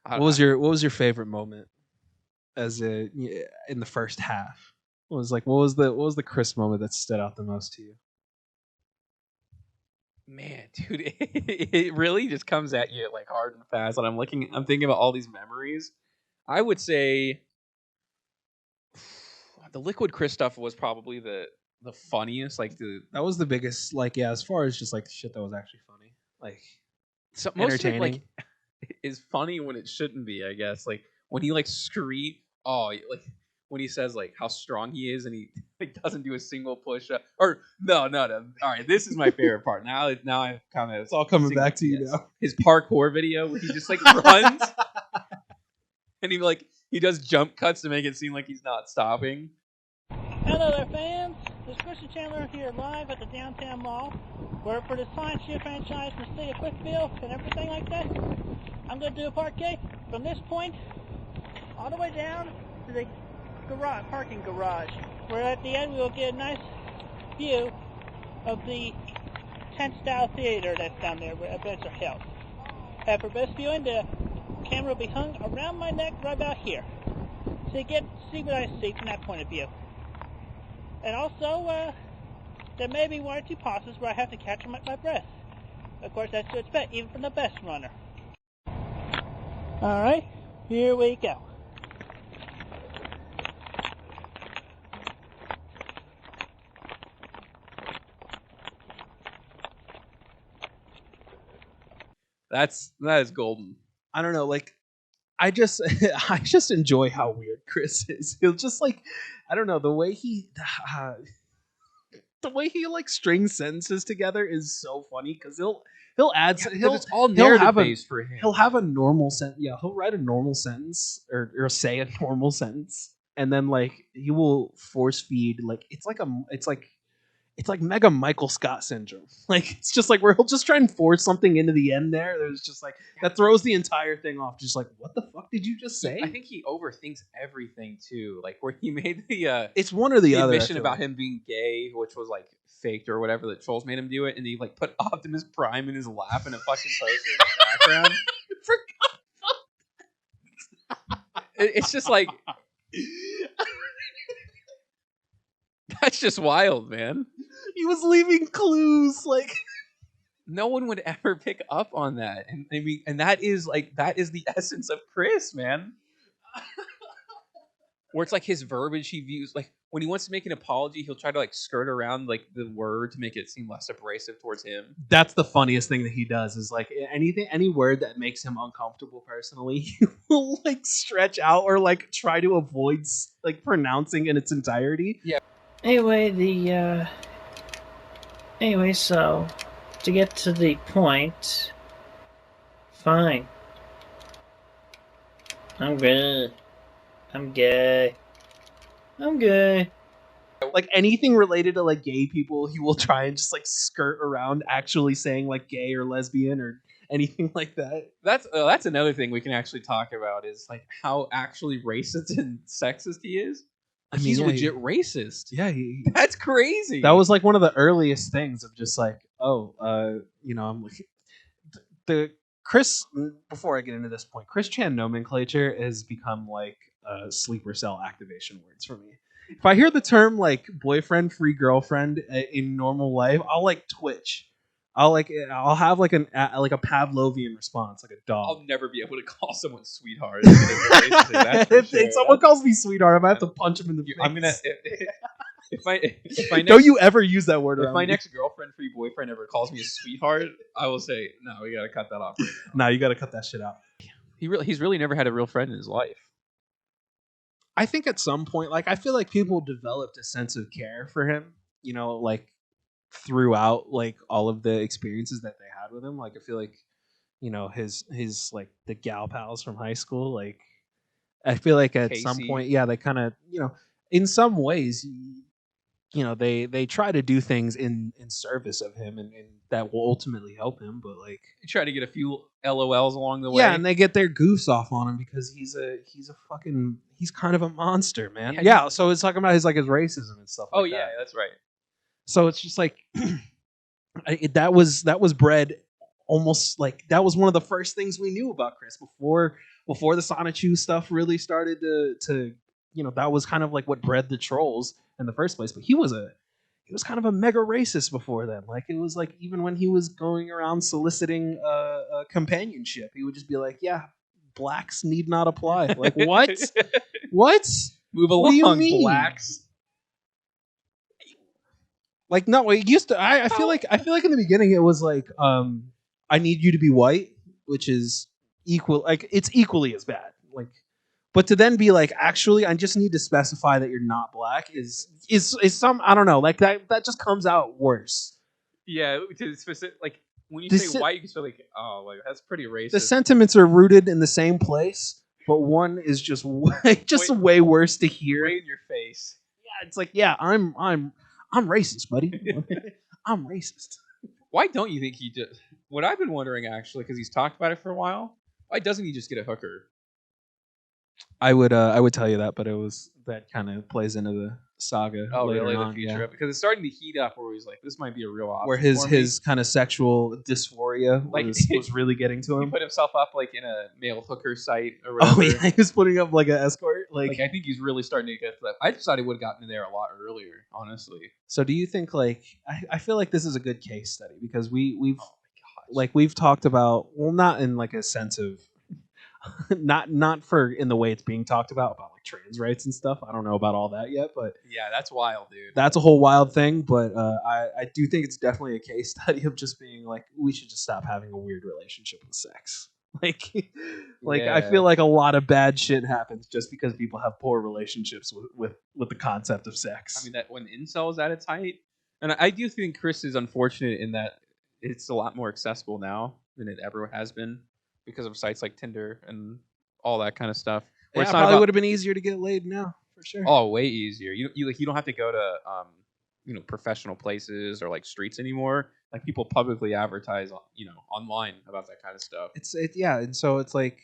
What was your favorite moment in the first half? What was the Chris moment that stood out the most to you? Man, dude, it really just comes at you like hard and fast. And I'm thinking about all these memories. I would say the Liquid Chris stuff was probably the funniest. Like that was the biggest. Like as far as just like shit that was actually funny. Like most entertaining. of it, like, is funny when it shouldn't be. I guess like when he like like when he says like how strong he is and he like doesn't do a single push up or no. All right, this is my favorite part. Now I've kind of it's all coming back to you now. His parkour video where he just like runs and he does jump cuts to make it seem like he's not stopping. Hello there, fans. This is Christian Chandler here live at the downtown mall, where for the science show franchise from State of Quickville and everything like that, I'm going to do a parquet from this point all the way down to the parking garage, where at the end we will get a nice view of the tent-style theater that's down there where events are held. And for best viewing, the camera will be hung around my neck right about here, so you get to see what I see from that point of view. And also, there may be one or two pauses where I have to catch my breath. Of course, that's to expect, even from the best runner. Alright, here we go. That is golden. I don't know, like I just I just enjoy how weird Chris is. He'll just like I don't know the way he like strings sentences together is so funny because he'll add It's all he'll narrative have based for him. he'll have a normal sentence. Yeah, he'll write a normal sentence or say a normal sentence, and then like he will force feed like it's like mega Michael Scott syndrome. Like it's just like where he'll just try and force something into the end there. There's just like that throws the entire thing off. Just like what the fuck did you just say? I think he overthinks everything too. Like where he made the it's one or the other. admission about him being gay, which was like faked or whatever. The trolls made him do it, and he like put Optimus Prime in his lap in a fucking poster in the background. It's just like that's just wild, man. He was leaving clues like no one would ever pick up on that. And I mean, and that is the essence of Chris, man. Where it's like his verbiage he views, like when he wants to make an apology, he'll try to like skirt around like the word to make it seem less abrasive towards him. That's the funniest thing that he does is like any word that makes him uncomfortable personally, he will like stretch out or like try to avoid like pronouncing in its entirety. Yeah. Anyway, so to get to the point, fine. I'm good. I'm gay. Like anything related to like gay people, he will try and just like skirt around actually saying like gay or lesbian or anything like that. That's another thing we can actually talk about is like how actually racist and sexist he is. I mean, he's legit racist. Yeah, that's crazy. That was like one of the earliest things of just like, you know, I'm like the Chris. Before I get into this point, Chris Chan nomenclature has become like sleeper cell activation words for me. If I hear the term like boyfriend, free girlfriend in normal life, I'll like twitch. I'll have like a Pavlovian response, like a dog. I'll never be able to call someone sweetheart. If someone calls me sweetheart, I might have to punch him in the face. I'm gonna. If my don't you ever use that word? If my next girlfriend, free boyfriend, ever calls me a sweetheart, I will say no. We gotta cut that off. Right now. No, you gotta cut that shit out. He's really never had a real friend in his life. I think at some point, like I feel like people developed a sense of care for him. You know, like throughout like all of the experiences that they had with him. Like I feel like, you know, his like the gal pals from high school. Like I feel like at Casey. some point, yeah, they kind of, you know, in some ways, you know, they try to do things in service of him and that will ultimately help him. But like you try to get a few LOLs along the way. Yeah, and they get their goofs off on him because he's kind of a monster, man. Yeah, so it's talking about his racism and stuff. Oh yeah, that's right. So it's just like that was bred almost like that was one of the first things we knew about Chris before the Sonichu stuff really started to you know, that was kind of like what bred the trolls in the first place. But he was kind of a mega racist before then. Like it was like even when he was going around soliciting companionship, he would just be like, "Yeah, blacks need not apply." Like what? What? Move along, what do you mean? blacks. Like no, it used to. I feel like in the beginning it was like, I need you to be white, which is equal. Like it's equally as bad. Like, but to then be like, actually, I just need to specify that you're not black is some, I don't know. Like that just comes out worse. Yeah, because specific, like when you say white, you can feel like, oh, like that's pretty racist. The sentiments are rooted in the same place, but one is just way worse to hear. Way in your face. Yeah, it's like, yeah, I'm racist, buddy. I'm racist. Why don't you think he just? What I've been wondering actually, because he's talked about it for a while. Why doesn't he just get a hooker? I would tell you that, but that kind of plays into the saga. Oh, later really? on, The future yeah. of it, because it's starting to heat up. Where he's like, this might be a real option. Where his kind of sexual dysphoria was really getting to him. He put himself up like in a male hooker site or whatever. Oh yeah, he was putting up like an escort. Like I think he's really starting to get to that. I just thought he would have gotten in there a lot earlier, honestly. So do you think I feel like this is a good case study because we've talked about, well, not in like a sense of not for in the way it's being talked about like trans rights and stuff. I don't know about all that yet, but Yeah, that's wild, dude. that's a whole wild thing. But I do think it's definitely a case study of just being like, we should just stop having a weird relationship with sex. Like I Yeah. feel like a lot of bad shit happens just because people have poor relationships with the concept of sex. I mean, that when incel is at its height, and I do think Chris is unfortunate in that it's a lot more accessible now than it ever has been because of sites like Tinder and all that kind of stuff. Where yeah, it's not probably about, would have been easier to get laid now for sure. oh, way easier. You don't have to go to professional places or like streets anymore. Like people publicly advertise online about that kind of stuff. Yeah, and so it's like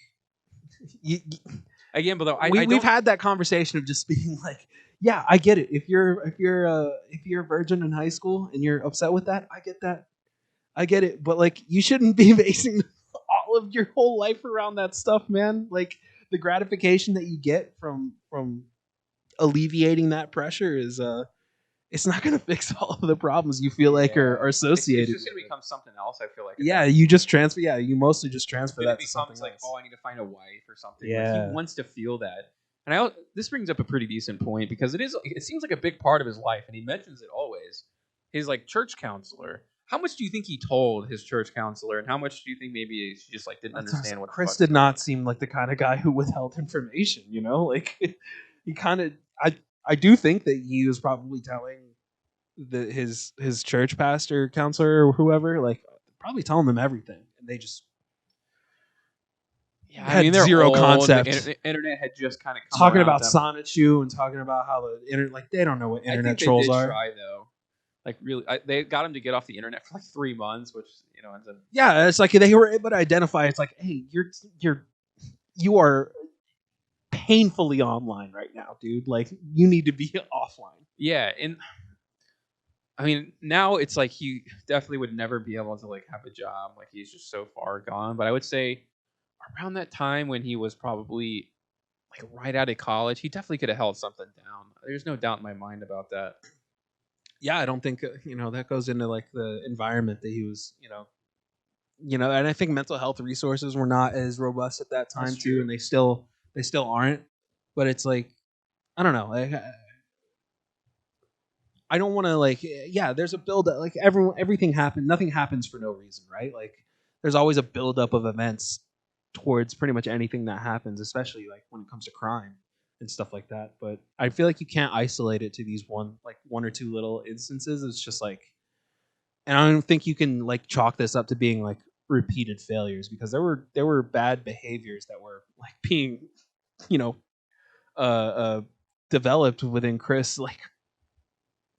Again, but though we've had that conversation of just being like, yeah, I get it. If you're a virgin in high school and you're upset with that, I get that. I get it. But like, you shouldn't be basing all of your whole life around that stuff, man. Like the gratification that you get from alleviating that pressure is it's not going to fix all of the problems you feel like are associated. It's just going to become something else. I feel like. Yeah, you just transfer. Yeah, you mostly just transfer that to something like, else. oh, I need to find a wife or something. Yeah, like, he wants to feel that. And this brings up a pretty decent point because it seems like a big part of his life, and he mentions it always. His like church counselor. How much do you think he told his church counselor, and how much do you think maybe he just like didn't understand what Chris did not seem like the kind of guy who withheld information? You know, like he kind of. I do think that he was probably telling his church pastor, counselor, or whoever, like probably telling them everything, and they just had zero concept. The internet had just kind of talking about Sonnet Shoe and talking about how the internet, like they don't know what internet trolls are. Try though. Like really, they got him to get off the internet for like 3 months, which ends up. Yeah, it's like they were able to identify. It's like, hey, you are painfully online right now, dude. Like you need to be offline. Yeah, and I mean now it's like he definitely would never be able to like have a job. Like he's just so far gone. But I would say around that time when he was probably like right out of college, he definitely could have held something down. There's no doubt in my mind about that. Yeah, I don't think that goes into like the environment that he was, and I think mental health resources were not as robust at that time too, and they still aren't. But it's like, I don't know, I don't want to like, yeah, there's a build up, like everything happened, nothing happens for no reason, right? Like there's always a build up of events towards pretty much anything that happens, especially like when it comes to crime and stuff like that. But I feel like you can't isolate it to these one or two little instances. It's just like, and I don't think you can like chalk this up to being like repeated failures, because there were bad behaviors that were like being, developed within Chris like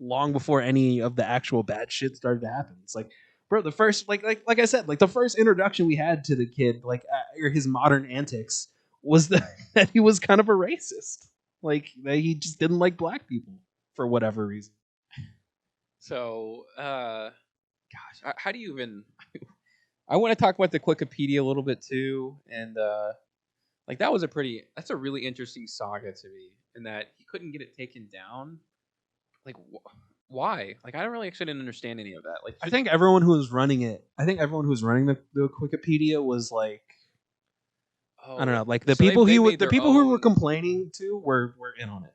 long before any of the actual bad shit started to happen. It's like, bro, the first like I said, like the first introduction we had to the kid, like or his modern antics, was that he was kind of a racist. Like that he just didn't like black people for whatever reason. So, gosh, how do you even? I want to talk about the Wikipedia a little bit too, and like that's a really interesting saga to me, in that he couldn't get it taken down. Like, why? Like, I don't really actually didn't understand any of that. Like, I think everyone who was running the Wikipedia was like, I don't know, like the people who were complaining to were in on it.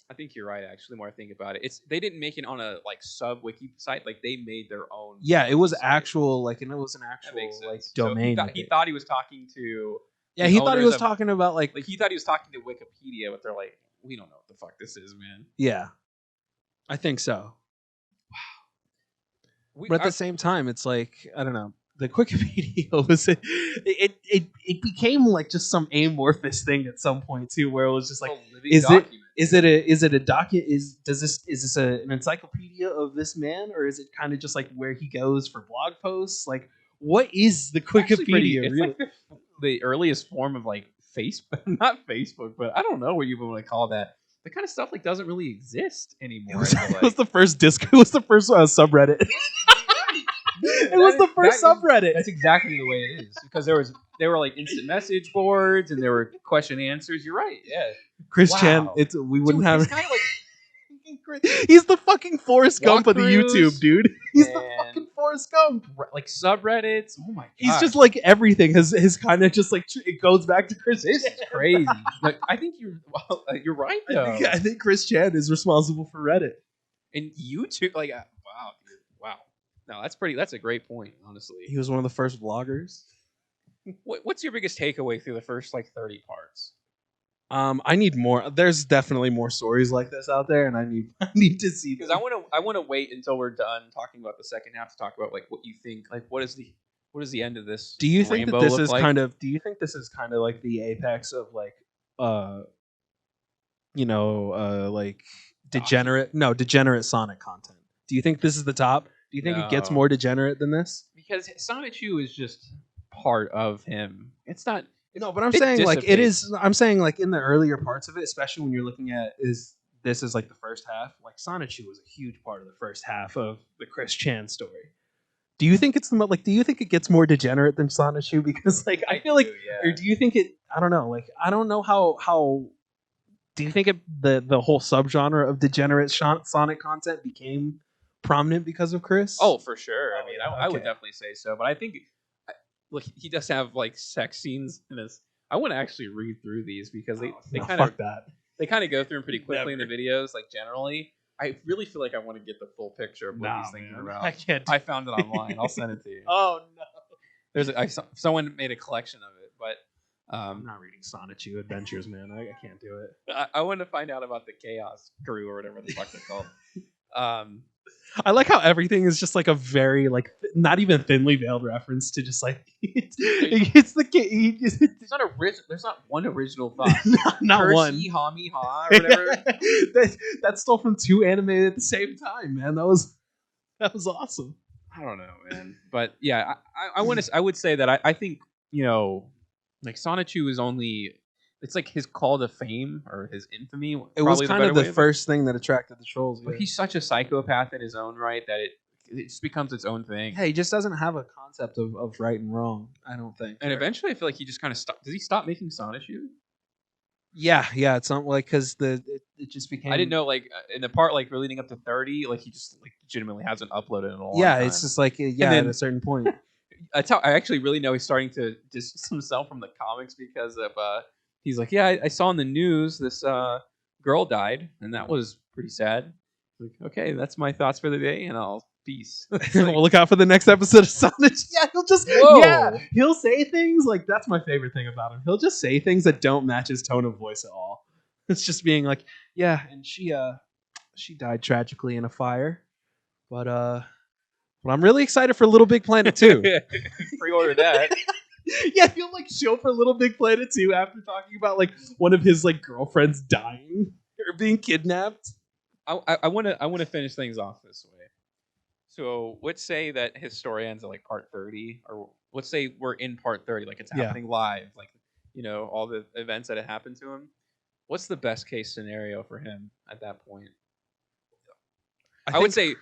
I think you're right. Actually, the more I think about it, they didn't make it on a like sub wiki site. Like they made their own. Yeah, it was site. actual like, and it was an actual like domain. So he thought he was talking to. Yeah, he thought he was talking about like he thought he was talking to Wikipedia, but they're like, we don't know what the fuck this is, man. Yeah, I think so. Wow. But at the same time, it's like, I don't know. The Wikipedia was it became like just some amorphous thing at some point too, where it was just like, is it a document? Is this an encyclopedia of this man, or is it kind of just like where he goes for blog posts? Like, what is the Wikipedia? It's like the earliest form of like Facebook, not Facebook, but I don't know what you want to call that. The kind of stuff like doesn't really exist anymore. It was the first disc. It was the first subreddit. It was the first subreddit. That's exactly the way it is, because there were like instant message boards and there were question answers. You're right. Yeah. Chris Chan. We wouldn't have. He's the fucking Forrest Gump of the YouTube, dude. He's the fucking Forrest Gump. like subreddits. Oh my god, He's just like everything has kind of just like it goes back to Chris. this is crazy. Like, I think you're right though. I think Chris Chan is responsible for Reddit. And YouTube, like wow, dude, wow. No, that's a great point, honestly. He was one of the first vloggers. What's your biggest takeaway through the first like 30 parts? I need more. There's definitely more stories like this out there, and I need to see Because I want to wait until we're done talking about the second half to talk about like what you think. Like, what is the end of this? Do you think that rainbow this look is like? kind of? Do you think this is kind of like the apex of like, like degenerate Sonic content? Do you think this is the top? Do you think it gets No. more degenerate than this? Because Sonic Chew is just part of him. It's not. No, but I'm it saying like it dissipates. is. I'm saying like in the earlier parts of it, especially when you're looking at this is like the first half. Like Sonichu was a huge part of the first half of the Chris Chan story. Do you think it's do you think it gets more degenerate than Sonichu? Because like I feel like, or do you think it? I don't know. Like I don't know how. Do you think the whole subgenre of degenerate Sonic content became prominent because of Chris? Oh, for sure. I mean, I would Okay. definitely say so. But I think, look, he does have like sex scenes in this. I want to actually read through these because they No, kind fuck of that. they kind of go through them pretty quickly in the videos. Like generally, I really feel like I want to get the full picture of what these things are about. I can't. I found it online. I'll send it to you. Oh no. Someone made a collection of it, but I'm not reading Sonichu Adventures, man. I can't do it. I wanted to find out about the Chaos Crew or whatever the fuck they're called. I like how everything is just like a very like not even thinly veiled reference to just like it's the There's not one original thought. not Curse one. Ye ha me ha or whatever. That's stole from two animated at the same time, man. That was awesome. I don't know, man. But yeah, I would say that I think, like Sonichu is only, it's like his call to fame or his infamy. It was kind of the first. first thing that attracted the trolls. But Yeah. he's such a psychopath in his own right that it just becomes its own thing. Hey, he just doesn't have a concept of right and wrong, I don't think. And eventually I feel like he just kind of stopped. Does he stop making Sonichu? Yeah, it's not like because it just became. I didn't know, like, in the part, like, leading up to 30, like, he just, like, legitimately hasn't uploaded in a long time. It's just like then- at a certain point. That's how I actually really know he's starting to distance himself from the comics because of, he's like, yeah, I saw in the news this girl died, and that was pretty sad. Like, okay, that's my thoughts for the day, and I'll peace. We'll look out for the next episode of Sonic. Yeah, Whoa. he'll say things like that's my favorite thing about him. He'll just say things that don't match his tone of voice at all. It's just being like, yeah, and she died tragically in a fire, but I'm really excited for Little Big Planet 2. Pre-order that. Yeah, he'll like show for Little Big Planet 2 after talking about like one of his like girlfriends dying or being kidnapped. I want to finish things off this way. So let's say that his story ends at like part 30, or let's say we're in part 30, like it's happening live, like all the events that had happened to him. What's the best case scenario for him at that point? I would say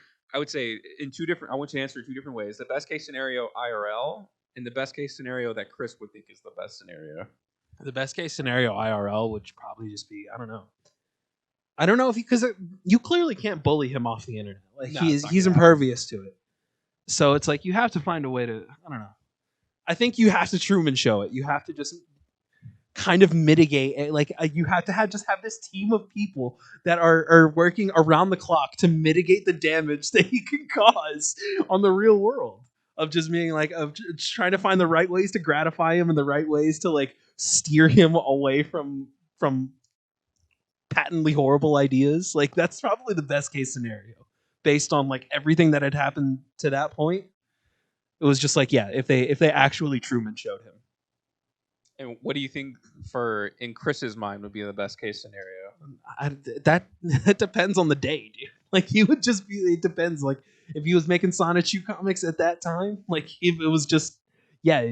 in two different. I want you to answer two different ways. The best case scenario IRL, and the best case scenario that Chris would think is the best scenario. The best case scenario IRL would probably just be I don't know if because you clearly can't bully him off the internet. Like No, he's impervious to it. So it's like you have to find a way to I don't know. I think you have to Truman Show it. You have to just kind of mitigate it. Like you have to have this team of people that are working around the clock to mitigate the damage that he can cause on the real world. Of just being like of just trying to find the right ways to gratify him and the right ways to like steer him away from patently horrible ideas. Like that's probably the best case scenario based on like everything that had happened to that point. It was just like, yeah, if they actually Truman showed him. And what do you think in Chris's mind would be the best case scenario? That depends on the day, dude. Like he would just be. It depends. Like if he was making Sonichu comics at that time, like if it was just, yeah,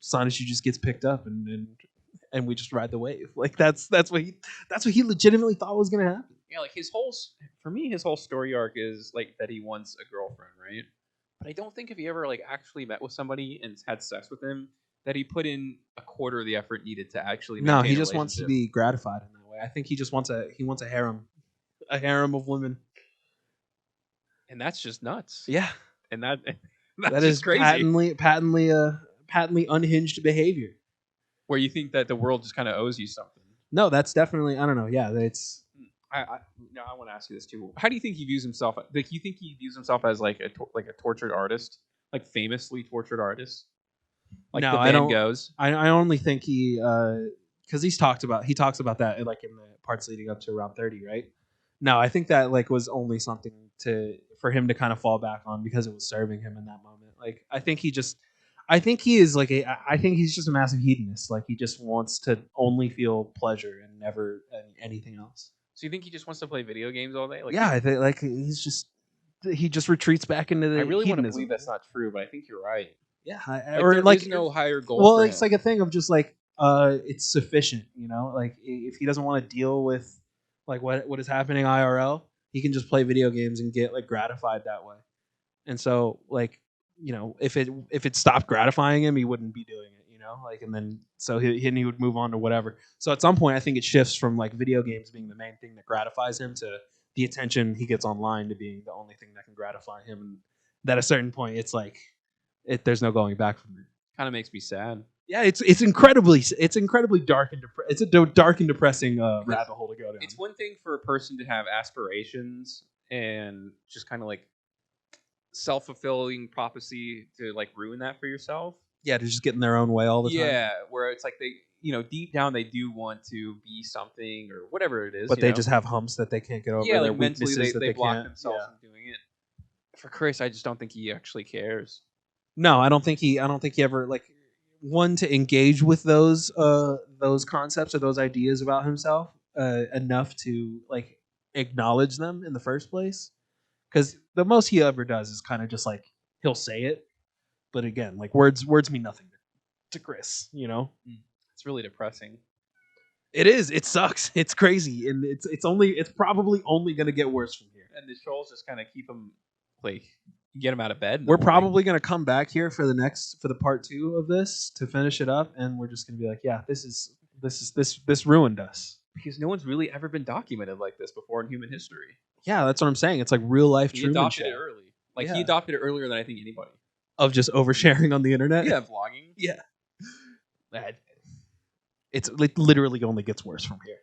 Sonichu just gets picked up and we just ride the wave. Like that's what he legitimately thought was gonna happen. Yeah, like his whole story arc is like that he wants a girlfriend, right? But I don't think if he ever like actually met with somebody and had sex with him, that he put in a quarter of the effort needed to actually. No, maintain he a just wants to relationship. be gratified in that way. I think he just wants a harem of women. And that's just nuts. Yeah, And that That just is crazy. patently unhinged behavior. Where you think that the world just kind of owes you something. No, that's definitely, I don't know. Yeah, it's I want to ask you this too. How do you think he views himself? Like, you think he views himself as like a tortured artist, like famously tortured artist, like no, the I band don't. goes? I only think he because he talks about that like in the parts leading up to around 30, right? No, I think that like was only something for him to kind of fall back on because it was serving him in that moment. Like I think he is like I think he's just a massive hedonist. Like he just wants to only feel pleasure and never anything else. So you think he just wants to play video games all day? Like, Yeah, I think like he just retreats back into the I really want to hedonism. believe that's not true, but I think you're right. Yeah, Or there is no higher goal. Well, for it's him. like a thing of just like it's sufficient, you know. Like if he doesn't want to deal with like what is happening IRL, he can just play video games and get like gratified that way. And so like if it stopped gratifying him, he wouldn't be doing it, you know. Like and then so he would move on to whatever. So at some point, I think it shifts from like video games being the main thing that gratifies him to the attention he gets online to being the only thing that can gratify him. And at a certain point, it's like there's no going back from it. Kind of makes me sad. Yeah, it's incredibly dark and it's a dark and depressing rabbit hole to go down. It's one thing for a person to have aspirations and just kind of like self-fulfilling prophecy to like ruin that for yourself. Yeah, to just get in their own way all the time. Yeah, where it's like they, deep down they do want to be something or whatever it is, but they just have humps that they can't get over. Yeah, their like mentally they block can't. themselves from doing it. For Chris, I just don't think he actually cares. No, I don't think he ever like one to engage with those concepts or those ideas about himself enough to like acknowledge them in the first place. Because the most he ever does is kind of just like he'll say it, but again, like words mean nothing to Chris. You know, it's really depressing. It is. It sucks. It's crazy, and it's probably only gonna get worse from here. And the trolls just kind of keep him like get him out of bed. We're probably gonna come back here for the part 2 of this to finish it up, and we're just gonna be like, yeah, this ruined us because no one's really ever been documented like this before in human history. Yeah, that's what I'm saying. It's like real life. He adopted it early. Like he adopted it earlier than I think anybody. Of just oversharing on the internet. Yeah, vlogging. Yeah. It literally only gets worse from here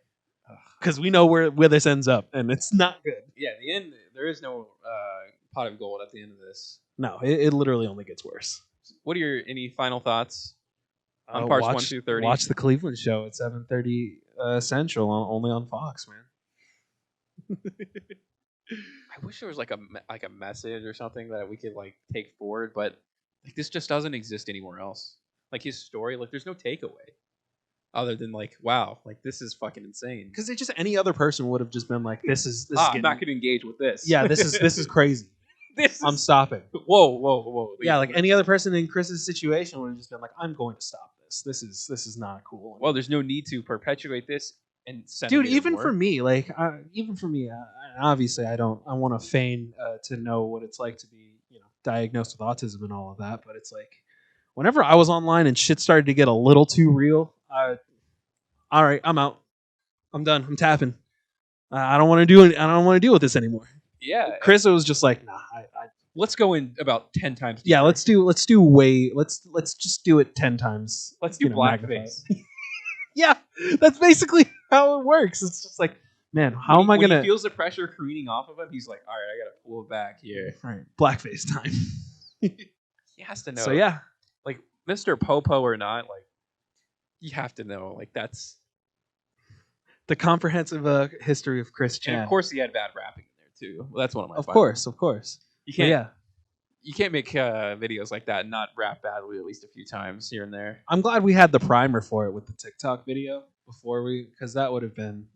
because we know where this ends up, and it's not good. Yeah, the end. There is no pot of gold at the end of this. No, it literally only gets worse. What are any final thoughts on parts 1 through 30? Watch the Cleveland show at 7:30 Central only on Fox, man. I wish there was like a message or something that we could like take forward, but like this just doesn't exist anywhere else. Like his story, like there's no takeaway other than like, wow, like this is fucking insane. Because just any other person would have just been like, this is I'm not gonna engage with this. Yeah, this is crazy. I'm stopping. Whoa. Yeah, like any other person in Chris's situation would have just been like, I'm going to stop this. This is not cool. Well, there's no need to perpetuate this. And dude, even for me, obviously I want to feign to know what it's like to be, diagnosed with autism and all of that, but it's like whenever I was online and shit started to get a little too real, all right, I'm out. I'm done. I'm tapping. I don't want to do it. I don't want to deal with this anymore. Yeah, Chris was just like, nah. Let's go in about 10 times. Deeper. Yeah, let's just do it 10 times. Let's do blackface. Yeah, that's basically how it works. It's just like, man, how am I gonna? He feels the pressure careening off of him. He's like, all right, I gotta pull it back here. All right, blackface time. He has to know. So yeah, like Mr. Popo or not, like you have to know. Like that's the comprehensive history of Chris Chan. And of course, he had bad rapping in there too. Well, that's one of my. Of course. You can't. Yeah. You can't make videos like that and not rap badly at least a few times here and there. I'm glad we had the primer for it with the TikTok video because that would have been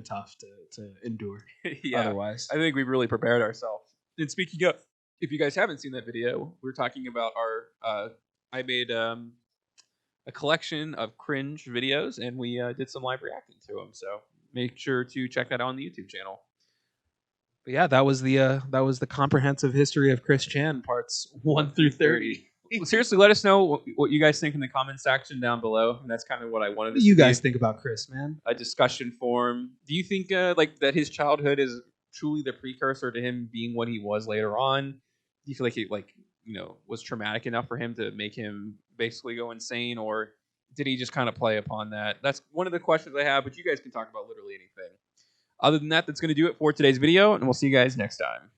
tough to endure. Yeah. Otherwise, I think we really prepared ourselves. And speaking of, if you guys haven't seen that video, we're talking about our. I made a collection of cringe videos, and we did some live reacting to them. So make sure to check that out on the YouTube channel. But yeah, that was the comprehensive history of Chris Chan, parts 1 through 30. Seriously, let us know what you guys think in the comment section down below. And that's kind of what I wanted to see. You guys think about Chris, man? A discussion forum. Do you think like that his childhood is truly the precursor to him being what he was later on? Do you feel like was traumatic enough for him to make him basically go insane, or did he just kind of play upon that? That's one of the questions I have, but you guys can talk about literally anything. Other than that, that's going to do it for today's video, and we'll see you guys next time.